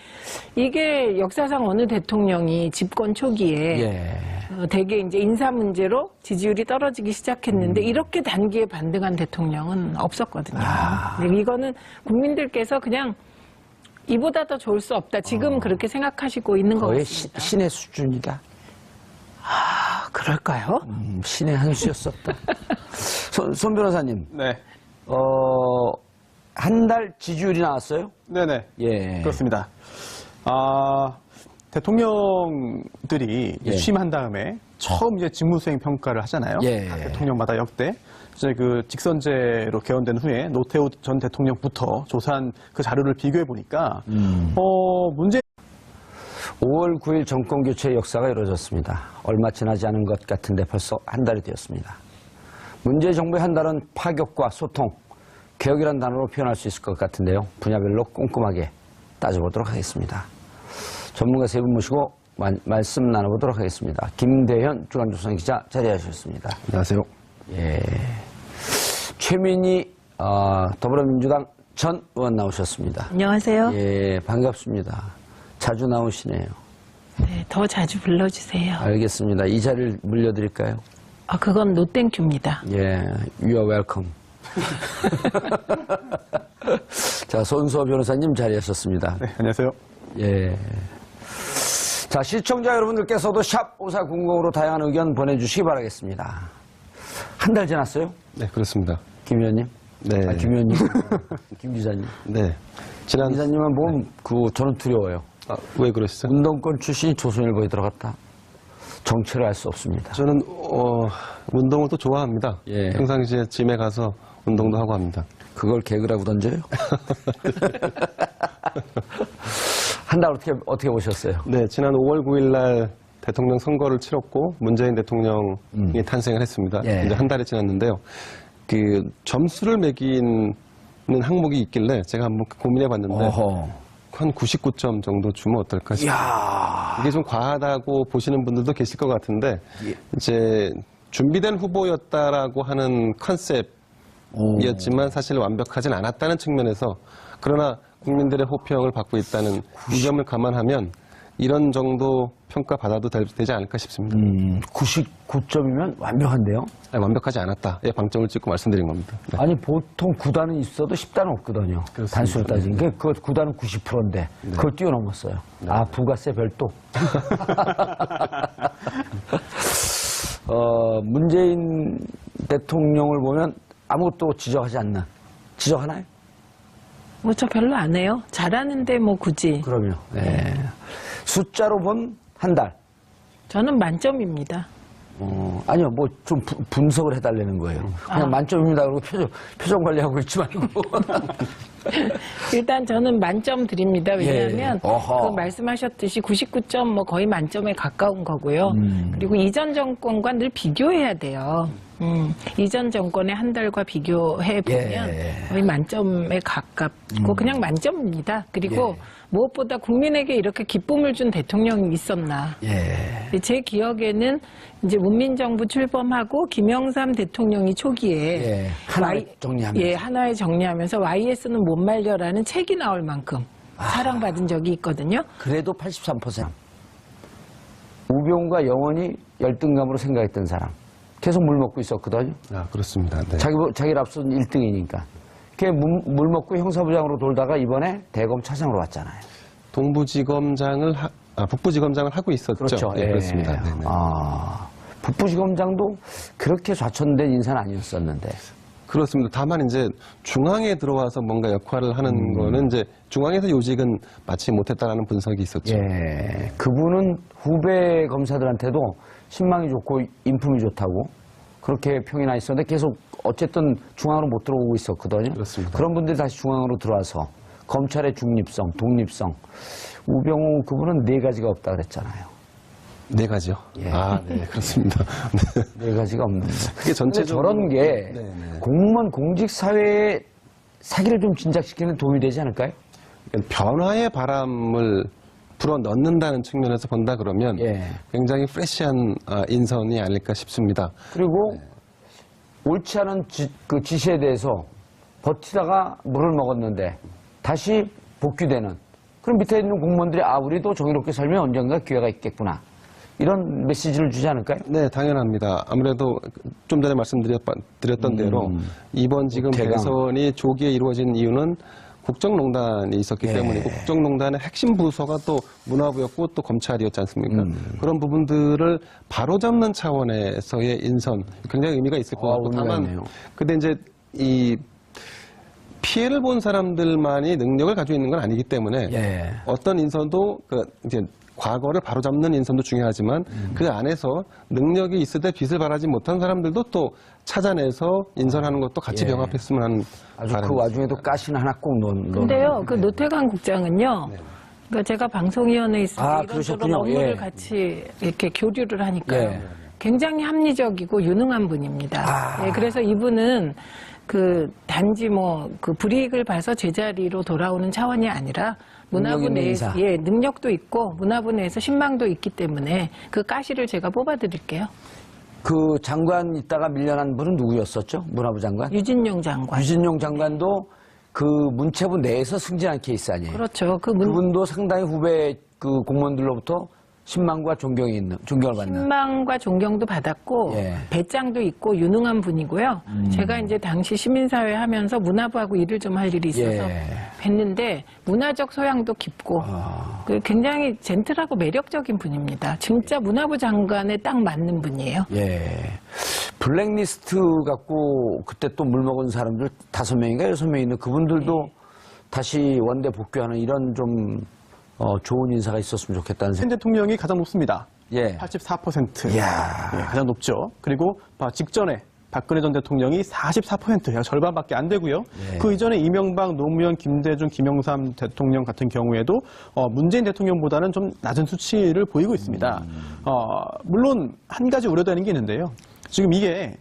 Speaker 3: 이게 역사상 어느 대통령이 집권 초기에 대개 이제 인사 문제로 지지율이 떨어지기 시작했는데 이렇게 단기에 반등한 대통령은 없었거든요. 근데 이거는 국민들께서 그냥 이보다 더 좋을 수 없다. 지금 그렇게 생각하시고 있는 것
Speaker 1: 거의
Speaker 3: 같습니다.
Speaker 1: 신의 수준이다.
Speaker 3: 그럴까요?
Speaker 1: 신의 한 수였었다. 손 변호사님,
Speaker 4: 네.
Speaker 1: 한 달 지지율이 나왔어요?
Speaker 4: 네네.
Speaker 1: 예.
Speaker 4: 그렇습니다. 대통령들이 이제
Speaker 1: 예.
Speaker 4: 취임한 다음에 처음 이제 직무수행 평가를 하잖아요.
Speaker 1: 예.
Speaker 4: 각 대통령마다 역대. 이제 그 직선제로 개헌된 후에 노태우 전 대통령부터 조사한 그 자료를 비교해 보니까 문제
Speaker 1: 5월 9일 정권 교체의 역사가 이루어졌습니다. 얼마 지나지 않은 것 같은데 벌써 한 달이 되었습니다. 문재인 정부의 한 달은 파격과 소통, 개혁이란 단어로 표현할 수 있을 것 같은데요. 분야별로 꼼꼼하게 따져보도록 하겠습니다. 전문가 세 분 모시고 말씀 나눠보도록 하겠습니다. 김대현 주간조선 기자 자리하셨습니다.
Speaker 2: 안녕하세요.
Speaker 1: 예. 최민희 더불어민주당 전 의원 나오셨습니다.
Speaker 3: 안녕하세요.
Speaker 1: 예, 반갑습니다. 자주 나오시네요.
Speaker 3: 네, 더 자주 불러주세요.
Speaker 1: 알겠습니다. 이 자리를 물려드릴까요?
Speaker 3: 그건 노땡큐입니다.
Speaker 1: 예, you are welcome. 자, 손수호 변호사님 자리하셨습니다.
Speaker 4: 네, 안녕하세요.
Speaker 1: 예. 자, 시청자 여러분들께서도 샵 5400으로 다양한 의견 보내주시기 바라겠습니다. 한 달 지났어요?
Speaker 2: 네, 그렇습니다.
Speaker 1: 김 의원님?
Speaker 2: 네.
Speaker 1: 김 의원님? 김 기자님?
Speaker 2: 네. 지난
Speaker 1: 기자님은 보면 저는 두려워요.
Speaker 2: 왜 그러시죠?
Speaker 1: 운동권 출신이 조선일보에 들어갔다. 정체를 알 수 없습니다.
Speaker 2: 저는 운동을 또 좋아합니다.
Speaker 1: 예.
Speaker 2: 평상시에 짐에 가서 운동도 하고 합니다.
Speaker 1: 그걸 개그라고 던져요? 한 달 어떻게 보셨어요?
Speaker 2: 네, 지난 5월 9일 날 대통령 선거를 치렀고 문재인 대통령이 탄생을 했습니다.
Speaker 1: 예.
Speaker 2: 이제 한 달이 지났는데요. 그 점수를 매기는 항목이 있길래 제가 한번 고민해 봤는데 한 99점 정도 주면 어떨까 싶어요. 이게 좀 과하다고 보시는 분들도 계실 것 같은데 이제 준비된 후보였다라고 하는 컨셉이었지만 사실 완벽하진 않았다는 측면에서 그러나 국민들의 호평을 받고 있다는 이 점을 감안하면 이런 정도 평가 받아도 되지 않을까 싶습니다.
Speaker 1: 99점이면 완벽한데요?
Speaker 2: 아니, 완벽하지 않았다의 방점을 찍고 말씀드린 겁니다. 네.
Speaker 1: 아니 보통 9단은 있어도 10단은 없거든요.
Speaker 2: 그렇습니다.
Speaker 1: 단수로 따지는 게 그 9단은 90%인데 그걸 뛰어넘었어요. 부가세 별도. 문재인 대통령을 보면 아무것도 지적하지 않는. 지적하나요?
Speaker 3: 저 별로 안 해요. 잘하는데 뭐 굳이.
Speaker 1: 그럼요. 네. 숫자로 본 한 달.
Speaker 3: 저는 만점입니다.
Speaker 1: 아니요, 뭐 좀 분석을 해달라는 거예요. 그냥 만점입니다. 그러고 표정 관리하고 있지 말고.
Speaker 3: 일단 저는 만점 드립니다. 왜냐하면
Speaker 1: 어허.
Speaker 3: 그 말씀하셨듯이 99점 뭐 거의 만점에 가까운 거고요. 그리고 이전 정권과 늘 비교해야 돼요. 이전 정권의 한 달과 비교해 보면 거의 만점에 가깝고 그냥 만점입니다. 그리고 무엇보다 국민에게 이렇게 기쁨을 준 대통령이 있었나. 제 기억에는 이제 문민정부 출범하고 김영삼 대통령이 초기에
Speaker 1: 하나에 정리하면서.
Speaker 3: 하나에 정리하면서 YS는 못 말려라는 책이 나올 만큼 사랑받은 적이 있거든요.
Speaker 1: 그래도 83%. 우병우가 영원히 열등감으로 생각했던 사람. 계속 물 먹고 있었거든요.
Speaker 2: 아, 그렇습니다. 네.
Speaker 1: 자기를 앞선 1등이니까. 걔 물 먹고 형사부장으로 돌다가 이번에 대검 차장으로 왔잖아요.
Speaker 2: 북부지검장을 하고 있었죠.
Speaker 1: 그렇죠.
Speaker 2: 네, 그렇습니다. 네네.
Speaker 1: 북부지검장도 그렇게 좌천된 인사는 아니었었는데.
Speaker 2: 그렇습니다. 다만 이제 중앙에 들어와서 뭔가 역할을 하는 거는 이제 중앙에서 요직은 마치 못했다라는 분석이 있었죠.
Speaker 1: 예. 그분은 후배 검사들한테도 신망이 좋고 인품이 좋다고 그렇게 평이 나 있었는데 계속 어쨌든 중앙으로 못 들어오고 있었거든요.
Speaker 2: 그렇습니다.
Speaker 1: 그런 분들이 다시 중앙으로 들어와서 검찰의 중립성, 독립성. 우병우 그분은 4가지가 없다 그랬잖아요.
Speaker 2: 4가지요?
Speaker 1: 예.
Speaker 2: 아, 네, 그렇습니다. 네.
Speaker 1: 4가지가 없는데.
Speaker 2: 그게 전체적으로
Speaker 1: 저런 게
Speaker 2: 네, 네.
Speaker 1: 공무원 공직사회의 사기를 좀 진작시키는 데 도움이 되지 않을까요?
Speaker 2: 변화의 바람을 불어 넣는다는 측면에서 본다 그러면
Speaker 1: 예.
Speaker 2: 굉장히 프레시한 인선이 아닐까 싶습니다.
Speaker 1: 그리고 옳지 않은 그 지시에 대해서 버티다가 물을 먹었는데 다시 복귀되는 그럼 밑에 있는 공무원들이 우리도 정의롭게 살면 언젠가 기회가 있겠구나 이런 메시지를 주지 않을까요?
Speaker 2: 네, 당연합니다. 아무래도 좀 전에 말씀드렸던 대로 이번 지금
Speaker 1: 대강.
Speaker 2: 대선이 조기에 이루어진 이유는 국정농단이 있었기
Speaker 1: 예.
Speaker 2: 때문이고 국정농단의 핵심 부서가 또 문화부였고 또 검찰이었지 않습니까? 그런 부분들을 바로잡는 차원에서의 인선 굉장히 의미가 있을 것 같고
Speaker 1: 의미가
Speaker 2: 다만
Speaker 1: 있네요.
Speaker 2: 근데 이제 이 피해를 본 사람들만이 능력을 가지고 있는 건 아니기 때문에
Speaker 1: 예.
Speaker 2: 어떤 인선도 이제 과거를 바로잡는 인선도 중요하지만 그 안에서 능력이 있을 때 빛을 발하지 못한 사람들도 또 찾아내서 인선하는 것도 같이
Speaker 1: 예.
Speaker 2: 병합했으면 하는
Speaker 1: 아주 그
Speaker 2: 바람입니다.
Speaker 1: 와중에도 가시는 하나 꼭 넣는.
Speaker 3: 근데요, 그 노태관 국장은요, 그러니까 제가 방송위원회에 있을 때 이런저런
Speaker 1: 그러셨군요.
Speaker 3: 업무를
Speaker 1: 예.
Speaker 3: 같이 이렇게 교류를 하니까요.
Speaker 1: 예.
Speaker 3: 굉장히 합리적이고 유능한 분입니다. 예, 그래서 이분은 그 단지 그 불이익을 봐서 제자리로 돌아오는 차원이 아니라 문화부
Speaker 1: 능력 있는
Speaker 3: 내에서
Speaker 1: 인사.
Speaker 3: 예, 능력도 있고 문화부 내에서 신망도 있기 때문에 그 가시를 제가 뽑아드릴게요.
Speaker 1: 그 장관 있다가 밀려난 분은 누구였었죠? 문화부 장관?
Speaker 3: 유진용 장관.
Speaker 1: 유진용 장관도 그 문체부 내에서 승진한 케이스 아니에요?
Speaker 3: 그렇죠.
Speaker 1: 그분도 상당히 후배 그 공무원들로부터 신망과 존경을 받는.
Speaker 3: 신망과 존경도 받았고
Speaker 1: 예.
Speaker 3: 배짱도 있고 유능한 분이고요. 제가 이제 당시 시민사회 하면서 문화부하고 일을 좀 할 일이 있어서
Speaker 1: 예.
Speaker 3: 뵀는데 문화적 소양도 깊고 굉장히 젠틀하고 매력적인 분입니다. 진짜 문화부 장관에 딱 맞는 분이에요.
Speaker 1: 예. 블랙리스트 갖고 그때 또 물먹은 사람들 5명인가 6명 있는 그분들도 다시 원대 복귀하는 이런 좀 좋은 인사가 있었으면 좋겠다는
Speaker 4: 현
Speaker 1: 생각.
Speaker 4: 대통령이 가장 높습니다.
Speaker 1: 예.
Speaker 4: 84%.
Speaker 1: 이야.
Speaker 4: 예, 가장 높죠. 그리고 직전에 박근혜 전 대통령이 44%예요. 절반밖에 안 되고요.
Speaker 1: 예.
Speaker 4: 그 이전에 이명박, 노무현, 김대중, 김영삼 대통령 같은 경우에도 문재인 대통령보다는 좀 낮은 수치를 보이고 있습니다. 물론 한 가지 우려되는 게 있는데요. 지금 이게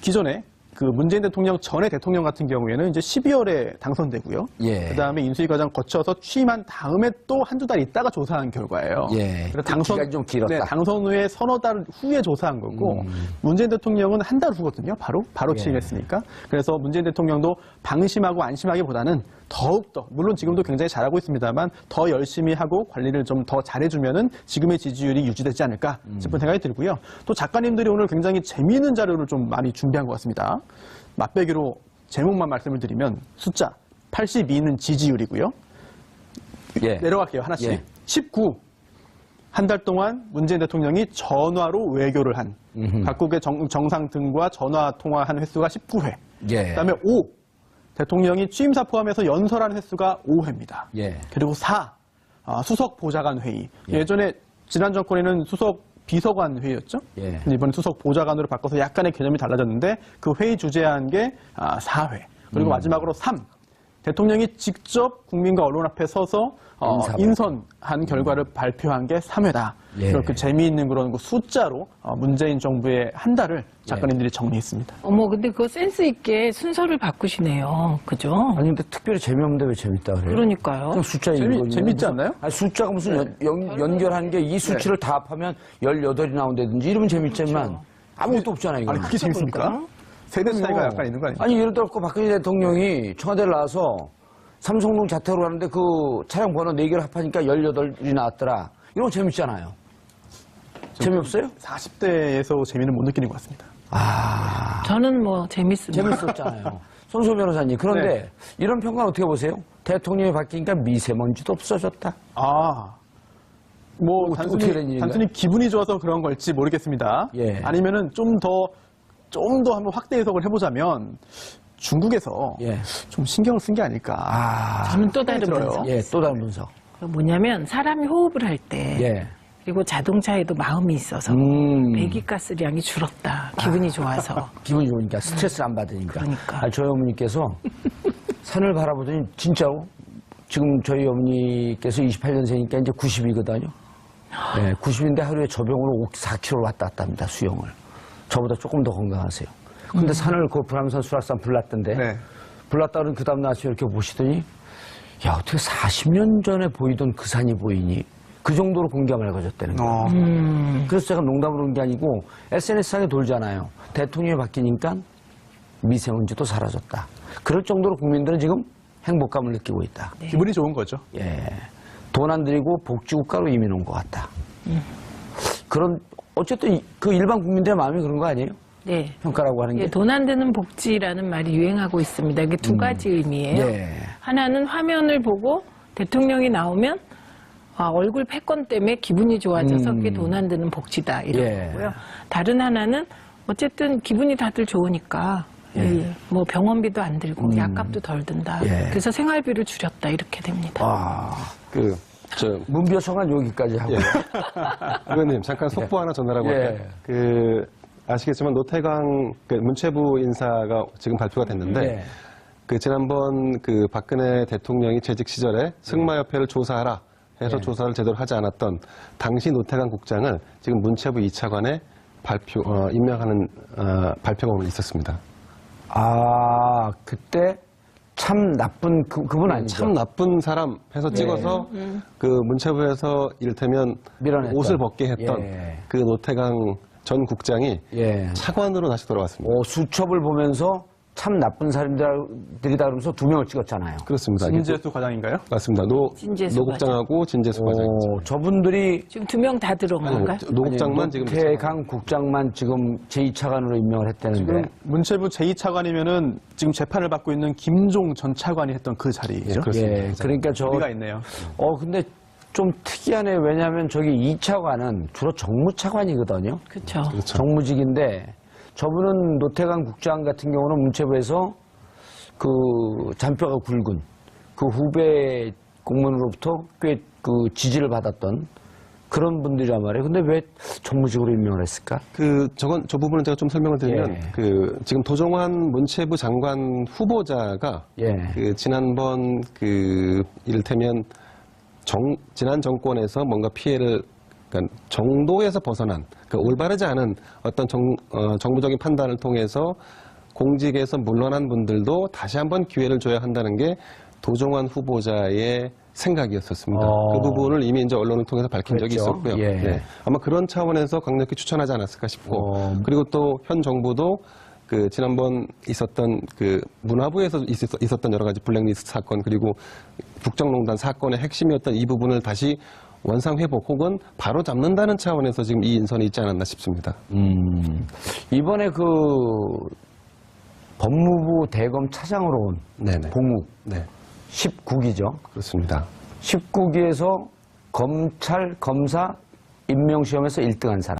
Speaker 4: 기존에 그 문재인 대통령 전에 대통령 같은 경우에는 이제 12월에 당선되고요.
Speaker 1: 예.
Speaker 4: 그다음에 인수위 과정 거쳐서 취임한 다음에 또 한두 달 있다가 조사한 결과예요.
Speaker 1: 예.
Speaker 4: 그래서
Speaker 1: 그 기간이 좀 길었다.
Speaker 4: 네, 당선 후에 서너 달 후에 조사한 거고 문재인 대통령은 한 달 후거든요. 바로
Speaker 1: 예.
Speaker 4: 취임했으니까. 그래서 문재인 대통령도 방심하고 안심하기보다는 더욱더 물론 지금도 굉장히 잘하고 있습니다만 더 열심히 하고 관리를 좀 더 잘해주면은 지금의 지지율이 유지되지 않을까 싶은 생각이 들고요. 또 작가님들이 오늘 굉장히 재미있는 자료를 좀 많이 준비한 것 같습니다. 맛배기로 제목만 말씀을 드리면 숫자 82는 지지율이고요.
Speaker 1: 예.
Speaker 4: 내려갈게요. 하나씩.
Speaker 1: 예.
Speaker 4: 19. 한 달 동안 문재인 대통령이 전화로 외교를 한 각국의 정상 등과 전화 통화한 횟수가 19회.
Speaker 1: 예.
Speaker 4: 그다음에 5. 대통령이 취임사 포함해서 연설한 횟수가 5회입니다.
Speaker 1: 예.
Speaker 4: 그리고 4. 수석 보좌관 회의. 예전에 지난 정권에는 수석 비서관 회의였죠.
Speaker 1: 예.
Speaker 4: 근데 이번에 수석 보좌관으로 바꿔서 약간의 개념이 달라졌는데 그 회의 주재한 게 4회. 그리고 마지막으로 3. 대통령이 직접 국민과 언론 앞에 서서 인선한 결과를 발표한 게 3회다.
Speaker 1: 예.
Speaker 4: 그 재미있는 그런 그 숫자로 문재인 정부의 한 달을 작가님들이 정리했습니다.
Speaker 3: 근데 그거 센스 있게 순서를 바꾸시네요. 그죠?
Speaker 1: 아니 근데 특별히 재미없는데 왜 재밌다 그래요?
Speaker 3: 그러니까요.
Speaker 1: 그냥 숫자 읽고
Speaker 4: 재밌지 않나요?
Speaker 1: 아니, 숫자가 무슨 연결한 게 이 수치를 다 합하면 18이 나온다든지 이러면 재밌지만 아무것도 없잖아요. 이거.
Speaker 4: 아니, 그게 재밌습니까? 세대 차이가 약간 있는 거 아니에요?
Speaker 1: 아니 예를 들어 박근혜 대통령이 청와대를 나와서 삼성동 자택으로 가는데 그 차량 번호 4개를 합하니까 18이 나왔더라. 이런 거 재밌잖아요. 재미없어요?
Speaker 4: 40대에서 재미는 못 느끼는 것 같습니다.
Speaker 3: 저는 재밌습니다.
Speaker 1: 재밌었잖아요. 손소 변호사님. 그런데 이런 평가는 어떻게 보세요? 대통령이 바뀌니까 미세먼지도 없어졌다.
Speaker 4: 뭐
Speaker 1: 어떻게 된 일인가요?
Speaker 4: 단순히 기분이 좋아서 그런 걸지 모르겠습니다.
Speaker 1: 예.
Speaker 4: 아니면은 좀 좀 더 한번 확대 해석을 해보자면 중국에서
Speaker 1: 예.
Speaker 4: 좀 신경을 쓴 게 아닐까.
Speaker 1: 아,
Speaker 3: 저는 또 다른
Speaker 4: 들어요.
Speaker 3: 분석.
Speaker 1: 예, 또 다른 분석.
Speaker 3: 뭐냐면 사람이 호흡을 할 때
Speaker 1: 예.
Speaker 3: 그리고 자동차에도 마음이 있어서 배기가스량이 줄었다. 기분이 좋아서.
Speaker 1: 기분이 좋으니까 스트레스를 안 받으니까.
Speaker 3: 그러니까.
Speaker 1: 아니, 저희 어머니께서 산을 바라보더니 진짜로 지금 저희 어머니께서 28년생이니까 이제 90이거든요. 네, 90인데 하루에 저병으로 4km 왔다 갔다 합니다, 수영을. 저보다 조금 더 건강하세요. 근데 산을 그 불암산 수락산 불났던데
Speaker 4: 네.
Speaker 1: 불났다 그러면 그 다음날 아침에 이렇게 보시더니 야, 어떻게 40년 전에 보이던 그 산이 보이니? 그 정도로 공기가 맑아졌다는 거예요. 그래서 제가 농담으로 한 게 아니고 SNS상에 돌잖아요. 대통령이 바뀌니까 미세먼지도 사라졌다. 그럴 정도로 국민들은 지금 행복감을 느끼고 있다.
Speaker 4: 기분이 좋은 거죠.
Speaker 1: 예. 돈 안 들이고 복지국가로 이민 온 것 같다. 그런, 어쨌든 그 일반 국민들의 마음이 그런 거 아니에요?
Speaker 3: 네.
Speaker 1: 평가라고 하는 게.
Speaker 3: 예, 돈 안 드는 복지라는 말이 유행하고 있습니다. 이게 두 가지 의미예요.
Speaker 1: 예.
Speaker 3: 하나는 화면을 보고 대통령이 나오면 얼굴 패권 때문에 기분이 좋아져서 그게 돈 안 드는 복지다 이런
Speaker 1: 예.
Speaker 3: 거고요. 다른 하나는 어쨌든 기분이 다들 좋으니까 뭐 병원비도 안 들고 약값도 덜 든다.
Speaker 1: 예.
Speaker 3: 그래서 생활비를 줄였다 이렇게 됩니다.
Speaker 1: 아, 문비어청은 여기까지 하고.
Speaker 2: 예. 의원님, 잠깐 속보 하나 전달하고
Speaker 1: 예.
Speaker 2: 할게요. 아시겠지만 노태강 문체부 인사가 지금 발표가 됐는데
Speaker 1: 예.
Speaker 2: 지난번 박근혜 대통령이 재직 시절에 승마협회를 조사하라 해서 조사를 제대로 하지 않았던 당시 노태강 국장을 지금 문체부 2차관에 임명하는 발표가 오늘 있었습니다.
Speaker 1: 아, 그때 참 나쁜 그분 아니죠?
Speaker 2: 참 나쁜 사람 해서 찍어서 문체부에서 이를테면
Speaker 1: 밀어냈던.
Speaker 2: 옷을 벗게 했던
Speaker 1: 예.
Speaker 2: 그 노태강 전 국장이
Speaker 1: 예.
Speaker 2: 차관으로 다시 돌아왔습니다.
Speaker 1: 수첩을 보면서 참 나쁜 사람들이다 그러면서 2명을 찍었잖아요.
Speaker 2: 그렇습니다.
Speaker 4: 진재수 과장인가요?
Speaker 2: 맞습니다.
Speaker 3: 진재수
Speaker 2: 노 국장하고 진재수 과장.
Speaker 1: 저분들이
Speaker 3: 지금 두 명 다 들어온 건가요?
Speaker 2: 노 국장만 지금
Speaker 1: 노태강 국장만 지금 제2차관으로 임명을 했다는데.
Speaker 4: 지금 문체부 제2차관이면은 지금 재판을 받고 있는 김종 전 차관이 했던 그 자리죠.
Speaker 2: 그렇습니다.
Speaker 1: 예, 그러니까
Speaker 4: 의미가 있네요.
Speaker 1: 근데 좀 특이하네. 왜냐하면 저기 2차관은 주로 정무차관이거든요.
Speaker 3: 그렇죠.
Speaker 1: 정무직인데 저분은 노태강 국장 같은 경우는 문체부에서 그 잔뼈가 굵은 그 후배 공무원으로부터 꽤 그 지지를 받았던 그런 분들이란 말이에요. 근데 왜 정무직으로 임명을 했을까?
Speaker 2: 저 부분은 제가 좀 설명을 드리면,
Speaker 1: 예.
Speaker 2: 지금 도종환 문체부 장관 후보자가,
Speaker 1: 예.
Speaker 2: 지난번 이를테면, 지난 정권에서 뭔가 피해를, 그러니까 정도에서 벗어난, 올바르지 않은 어떤 정부적인 판단을 통해서 공직에서 물러난 분들도 다시 한번 기회를 줘야 한다는 게 도종환 후보자의 생각이었었습니다. 그 부분을 이미 이제 언론을 통해서 밝힌 적이
Speaker 1: 그랬죠.
Speaker 2: 있었고요.
Speaker 1: 예.
Speaker 2: 네. 아마 그런 차원에서 강력히 추천하지 않았을까 싶고, 그리고 또 현 정부도 지난번 있었던 문화부에서 있었던 여러 가지 블랙리스트 사건, 그리고 국정농단 사건의 핵심이었던 이 부분을 다시 원상회복 혹은 바로 잡는다는 차원에서 지금 이 인선이 있지 않았나 싶습니다.
Speaker 1: 이번에 법무부 대검 차장으로 온
Speaker 2: 네네.
Speaker 1: 봉욱
Speaker 2: 네.
Speaker 1: 19기죠.
Speaker 2: 그렇습니다.
Speaker 1: 19기에서 검찰 검사 임명시험에서 1등한 사람.